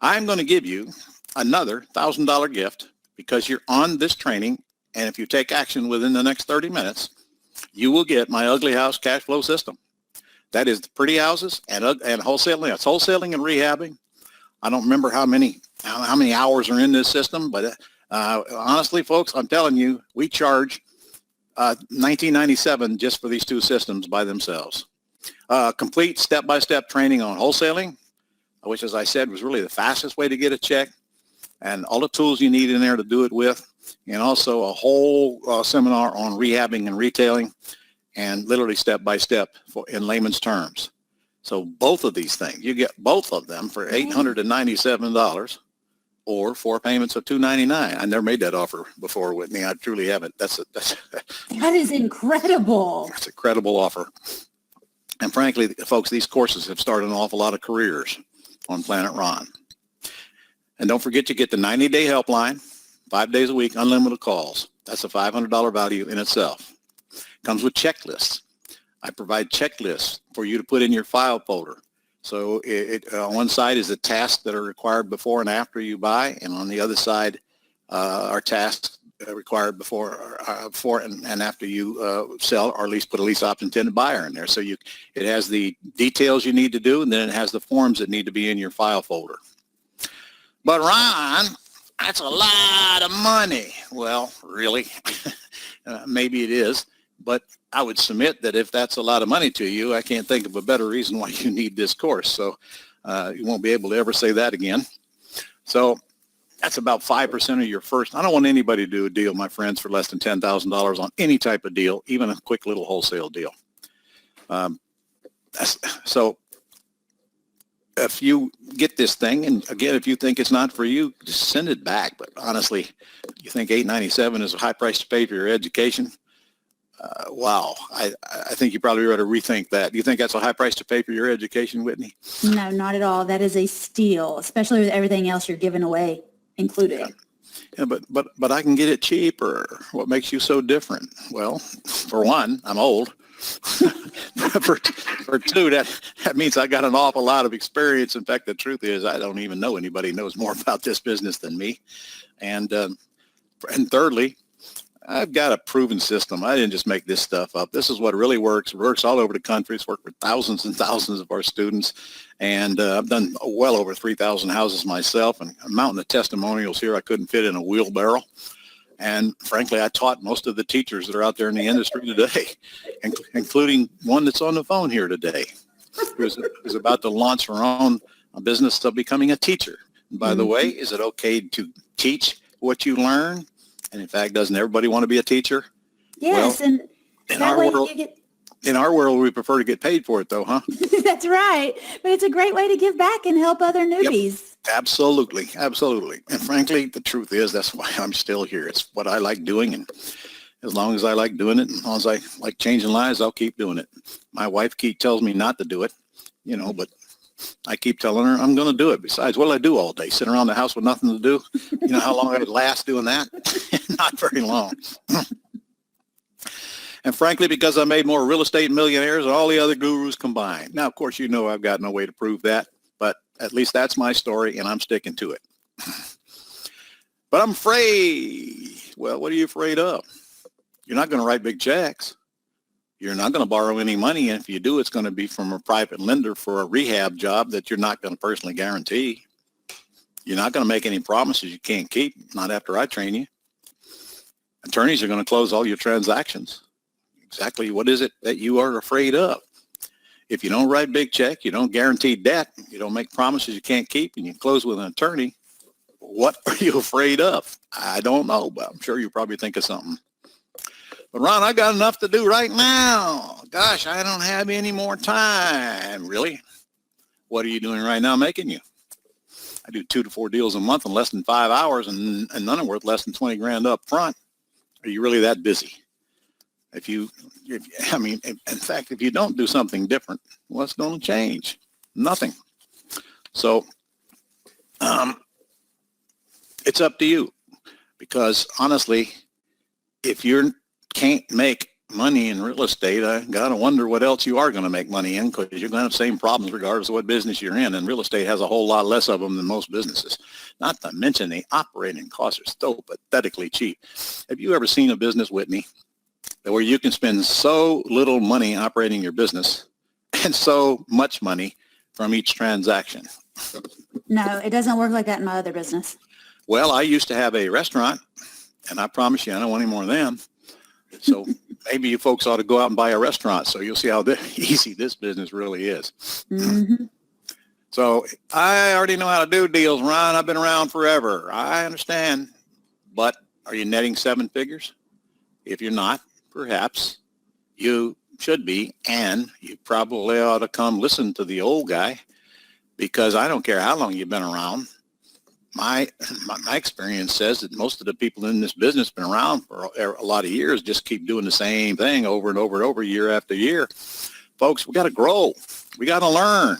I'm going to give you another $1,000 gift because you're on this training. And if you take action within the next 30 minutes, you will get my Ugly House cash flow system. That is the pretty houses and wholesaling. It's wholesaling and rehabbing. I don't remember how many hours are in this system, but honestly, folks, I'm telling you, we charge $19.97 just for these two systems by themselves. Complete step-by-step training on wholesaling, which, as I said, was really the fastest way to get a check, and all the tools you need in there to do it with, and also a whole seminar on rehabbing and retailing, and literally step-by-step in layman's terms. So both of these things, you get both of them for $897 or 4 payments of $299. I never made that offer before, Whitney. I truly haven't. That is incredible. That's a credible offer. And frankly, folks, these courses have started an awful lot of careers on Planet Ron. And don't forget, you get the 90-day helpline, 5 days a week, unlimited calls. That's a $500 value in itself. Comes with checklists. I provide checklists for you to put in your file folder. So on one side is the tasks that are required before and after you buy, and on the other side are tasks required before and after you sell, or at least put a lease option intended buyer in there. So it has the details you need to do, and then it has the forms that need to be in your file folder. But Ron, that's a lot of money. Well, really? Maybe it is. But I would submit that if that's a lot of money to you, I can't think of a better reason why you need this course. So you won't be able to ever say that again. So that's about 5% of your first. I don't want anybody to do a deal, my friends, for less than $10,000 on any type of deal, even a quick little wholesale deal. So if you get this thing, and again, if you think it's not for you, just send it back. But honestly, you think $897 is a high price to pay for your education? Wow, I think you probably ought to rethink that. Do you think that's a high price to pay for your education, Whitney? No, not at all. That is a steal, especially with everything else you're giving away included. Yeah, but I can get it cheaper. What makes you so different? Well, for one, I'm old. for two, that means I got an awful lot of experience. In fact, the truth is I don't even know anybody knows more about this business than me. And thirdly, I've got a proven system. I didn't just make this stuff up. This is what really works. It works all over the country. It's worked for thousands and thousands of our students. And I've done well over 3,000 houses myself, and a mountain of testimonials here I couldn't fit in a wheelbarrow. And frankly, I taught most of the teachers that are out there in the industry today, including one that's on the phone here today, who's about to launch her own business of becoming a teacher. And by the way, is it okay to teach what you learn? And in fact, doesn't everybody want to be a teacher? Yes, well, and in our world, we prefer to get paid for it, though, huh? That's right. But it's a great way to give back and help other newbies. Yep. Absolutely, absolutely. And frankly, the truth is that's why I'm still here. It's what I like doing, and as long as I like doing it, and as long as I like changing lives, I'll keep doing it. My wife tells me not to do it, but I keep telling her I'm going to do it. Besides, what do I do all day? Sit around the house with nothing to do? You know how long I'd last doing that? Not very long. And frankly, because I made more real estate millionaires than all the other gurus combined. Now, of course, I've got no way to prove that, but at least that's my story, and I'm sticking to it. But I'm afraid. Well, what are you afraid of? You're not going to write big checks. You're not going to borrow any money, and if you do, it's going to be from a private lender for a rehab job that you're not going to personally guarantee. You're not going to make any promises you can't keep, not after I train you. Attorneys are going to close all your transactions. Exactly what is it that you are afraid of? If you don't write big check, you don't guarantee debt, you don't make promises you can't keep, and you close with an attorney, what are you afraid of? I don't know, but I'm sure you probably think of something. But Ron, I got enough to do right now. Gosh, I don't have any more time. Really? What are you doing right now making you? I do 2 to 4 deals a month in less than 5 hours and none are worth less than 20 grand up front. Are you really that busy? In fact, if you don't do something different, what's going to change? Nothing. So it's up to you, because honestly, if you can't make money in real estate, I got to wonder what else you are going to make money in, because you're going to have the same problems regardless of what business you're in. And real estate has a whole lot less of them than most businesses. Not to mention the operating costs are so pathetically cheap. Have you ever seen a business, Whitney, where you can spend so little money operating your business and so much money from each transaction? No, it doesn't work like that in my other business. Well, I used to have a restaurant, and I promise you, I don't want any more of them. So maybe you folks ought to go out and buy a restaurant, so you'll see how easy this business really is. Mm-hmm. So I already know how to do deals, Ron. I've been around forever. I understand. But are you netting 7 figures? If you're not, perhaps you should be, and you probably ought to come listen to the old guy, because I don't care how long you've been around. My experience says that most of the people in this business been around for a lot of years, just keep doing the same thing over and over and over, year after year. Folks, we got to grow. We got to learn.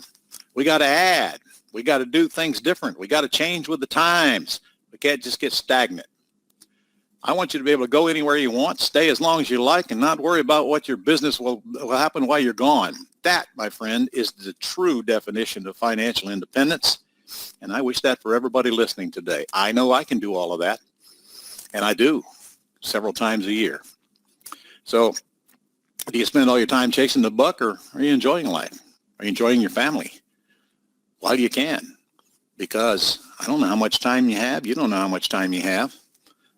We got to add. We got to do things different. We got to change with the times. We can't just get stagnant. I want you to be able to go anywhere you want, stay as long as you like, and not worry about what your business will happen while you're gone. That, my friend, is the true definition of financial independence. And I wish that for everybody listening today. I know I can do all of that, and I do several times a year. So do you spend all your time chasing the buck, or are you enjoying life? Are you enjoying your family? While you can, because I don't know how much time you have. You don't know how much time you have.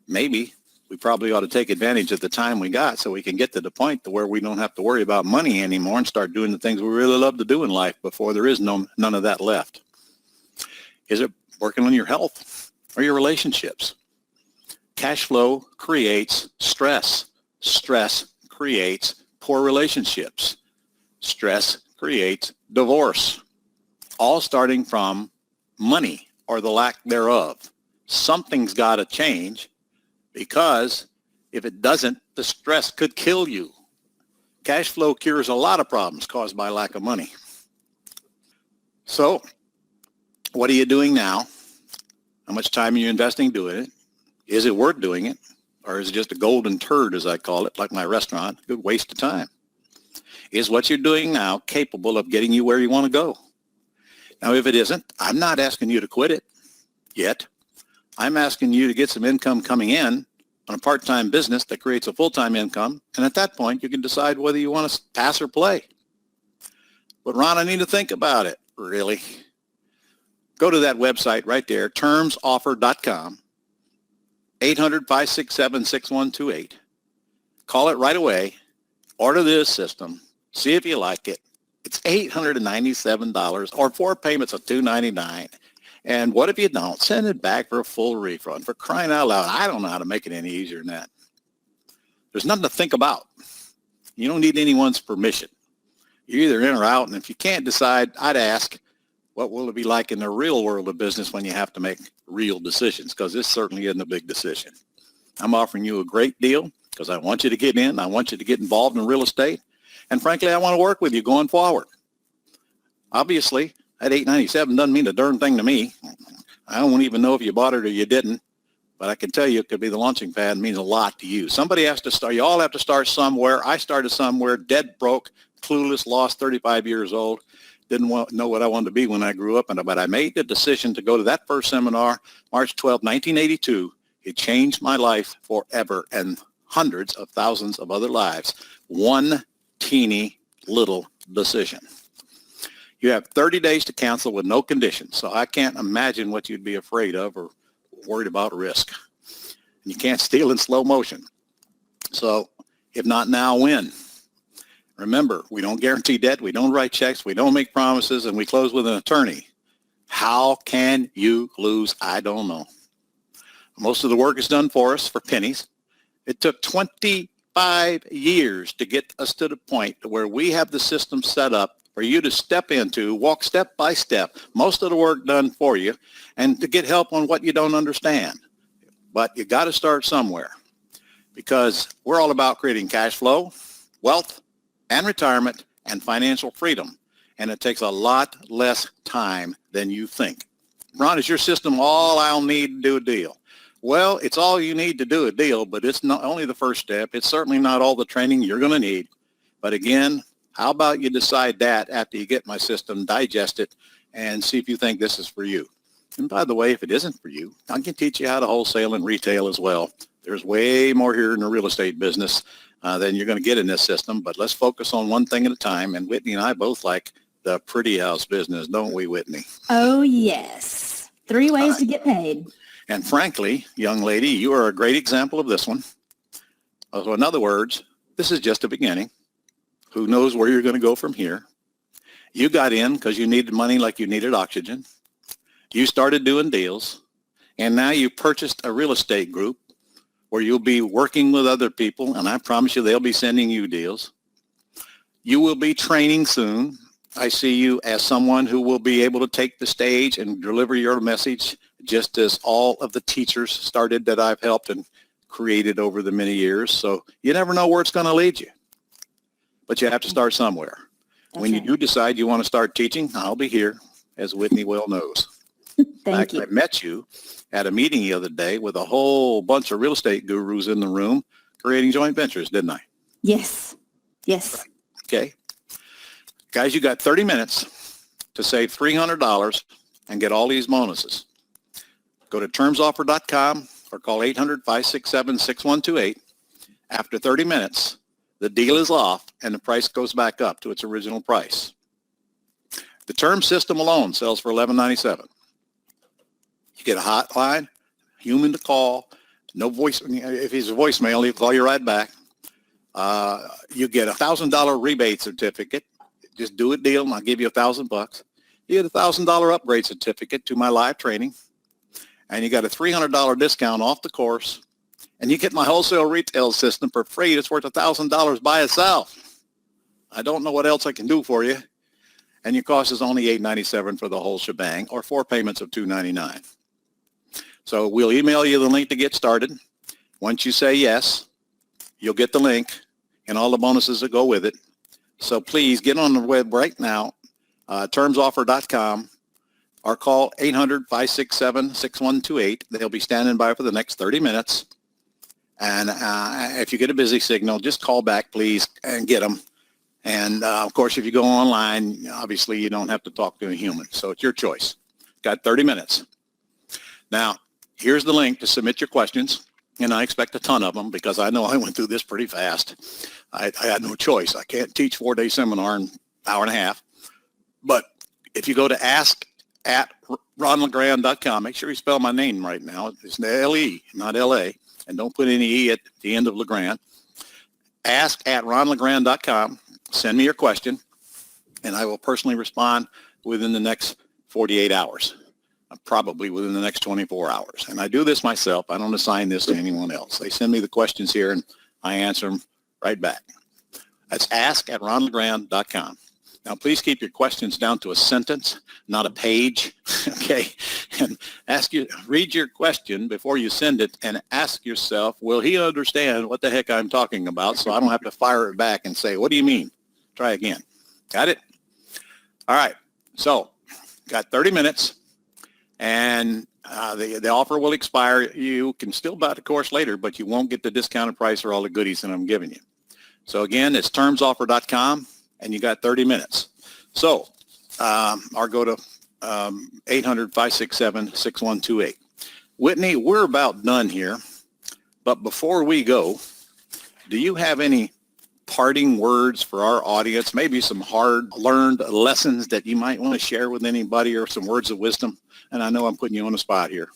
Maybe we probably ought to take advantage of the time we got so we can get to the point to where we don't have to worry about money anymore and start doing the things we really love to do in life before there is none of that left. Is it working on your health or your relationships? Cash flow creates stress. Stress creates poor relationships. Stress creates divorce. All starting from money or the lack thereof. Something's got to change, because if it doesn't, the stress could kill you. Cash flow cures a lot of problems caused by lack of money. So what are you doing now? How much time are you investing doing it? Is it worth doing it? Or is it just a golden turd, as I call it, like my restaurant? Good waste of time. Is what you're doing now capable of getting you where you want to go? Now, if it isn't, I'm not asking you to quit it yet. I'm asking you to get some income coming in on a part-time business that creates a full-time income. And at that point, you can decide whether you want to pass or play. But Ron, I need to think about it. Really? Go to that website right there, termsoffer.com, 800-567-6128. Call it right away. Order this system. See if you like it. It's $897 or 4 payments of $299. And what if you don't? Send it back for a full refund. For crying out loud, I don't know how to make it any easier than that. There's nothing to think about. You don't need anyone's permission. You're either in or out, and if you can't decide, I'd ask, what will it be like in the real world of business when you have to make real decisions? Because this certainly isn't a big decision. I'm offering you a great deal because I want you to get in. I want you to get involved in real estate. And frankly, I want to work with you going forward. Obviously, that $897 doesn't mean a darn thing to me. I don't even know if you bought it or you didn't, but I can tell you it could be the launching pad. It means a lot to you. Somebody has to start. You all have to start somewhere. I started somewhere, dead broke, clueless, lost, 35 years old. Didn't know what I wanted to be when I grew up, but I made the decision to go to that first seminar, March 12, 1982. It changed my life forever and hundreds of thousands of other lives. One teeny little decision. You have 30 days to cancel with no conditions, so I can't imagine what you'd be afraid of or worried about risk. You can't steal in slow motion. So if not now, when? Remember, we don't guarantee debt, we don't write checks, we don't make promises, and we close with an attorney. How can you lose? I don't know. Most of the work is done for us for pennies. It took 25 5 years to get us to the point where we have the system set up for you to step into, walk step by step, most of the work done for you, and to get help on what you don't understand. But you got to start somewhere, because we're all about creating cash flow, wealth, and retirement, and financial freedom. And it takes a lot less time than you think. Ron, is your system all I'll need to do a deal? Well, it's all you need to do a deal, but it's not only the first step. It's certainly not all the training you're going to need. But again, how about you decide that after you get my system, digest it, and see if you think this is for you. And by the way, if it isn't for you, I can teach you how to wholesale and retail as well. There's way more here in the real estate business than you're going to get in this system, but let's focus on one thing at a time. And Whitney and I both like the pretty house business, don't we, Whitney? Oh, yes. 3 ways to get paid. And frankly, young lady, you are a great example of this one. So in other words, this is just a beginning. Who knows where you're going to go from here? You got in because you needed money like you needed oxygen. You started doing deals, and now you purchased a real estate group where you'll be working with other people, and I promise you they'll be sending you deals. You will be training soon. I see you as someone who will be able to take the stage and deliver your message, just as all of the teachers started that I've helped and created over the many years. So you never know where it's going to lead you, but you have to start somewhere. When you do decide you want to start teaching, I'll be here, as Whitney well knows. Thank you. I met you at a meeting the other day with a whole bunch of real estate gurus in the room creating joint ventures, didn't I? Yes. Yes. Okay. Guys, you got 30 minutes to save $300 and get all these bonuses. Go to termsoffer.com or call 800-567-6128. After 30 minutes, the deal is off and the price goes back up to its original price. The term system alone sells for $11.97. You get a hotline, human to call, no voice. If he's a voicemail, he'll call you right back. You get a $1,000 rebate certificate. Just do a deal and I'll give you $1,000. You get a $1,000 upgrade certificate to my live training, and you got a $300 discount off the course, and you get my wholesale retail system for free. It's worth $1,000 by itself. I don't know what else I can do for you. And your cost is only $897 for the whole shebang, or 4 payments of $299. So we'll email you the link to get started. Once you say yes, you'll get the link and all the bonuses that go with it. So please get on the web right now, termsoffer.com, or call 800-567-6128. They'll be standing by for the next 30 minutes. And if you get a busy signal, just call back, please, and get them. And, of course, if you go online, obviously you don't have to talk to a human. So it's your choice. Got 30 minutes. Now, here's the link to submit your questions. And I expect a ton of them because I know I went through this pretty fast. I had no choice. I can't teach 4-day seminar in an hour and a half. But if you go to ask@ronlegrand.com, make sure you spell my name right now. It's L-E, not L-A. And don't put any E at the end of Legrand. Ask@ronlegrand.com. Send me your question, and I will personally respond within the next 48 hours, probably within the next 24 hours. And I do this myself. I don't assign this to anyone else. They send me the questions here, and I answer them right back. That's ask@ronlegrand.com. Now, please keep your questions down to a sentence, not a page, okay? And read your question before you send it and ask yourself, will he understand what the heck I'm talking about, so I don't have to fire it back and say, what do you mean? Try again. Got it? All right. So, got 30 minutes, and the offer will expire. You can still buy the course later, but you won't get the discounted price or all the goodies that I'm giving you. So, again, it's termsoffer.com. And you got 30 minutes. So, or go to 800-567-6128. Whitney, we're about done here. But before we go, do you have any parting words for our audience? Maybe some hard-learned lessons that you might want to share with anybody, or some words of wisdom? And I know I'm putting you on the spot here.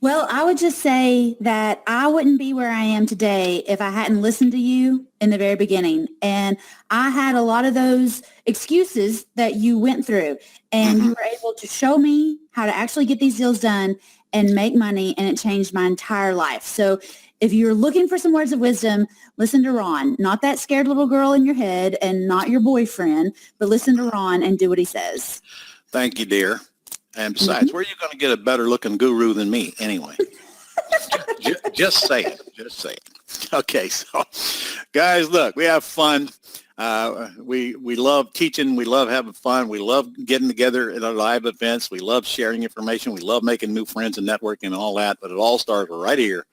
Well, I would just say that I wouldn't be where I am today if I hadn't listened to you in the very beginning. And I had a lot of those excuses that you went through, and you were able to show me how to actually get these deals done and make money, and it changed my entire life. So if you're looking for some words of wisdom, listen to Ron, not that scared little girl in your head and not your boyfriend, but listen to Ron and do what he says. Thank you, dear. And besides, where are you going to get a better looking guru than me anyway? Just saying. Just saying. Okay, so guys, look, we have fun. We love teaching. We love having fun. We love getting together at our live events. We love sharing information. We love making new friends and networking and all that, but it all starts right here.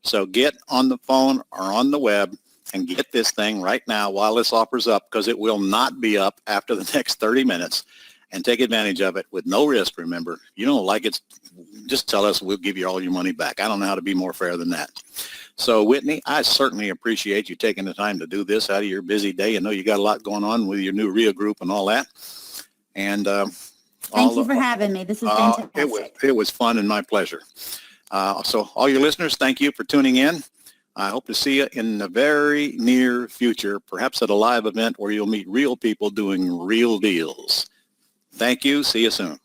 So get on the phone or on the web and get this thing right now while this offer's up, because it will not be up after the next 30 minutes, and take advantage of it with no risk. Remember, if you don't like it, just tell us. We'll give you all your money back. I don't know how to be more fair than that. So Whitney, I certainly appreciate you taking the time to do this out of your busy day. I know you got a lot going on with your new RIA group and all that. And Thank you for having me. This is fantastic. It was fun and my pleasure. So all your listeners, thank you for tuning in. I hope to see you in the very near future, perhaps at a live event where you'll meet real people doing real deals. Thank you. See you soon.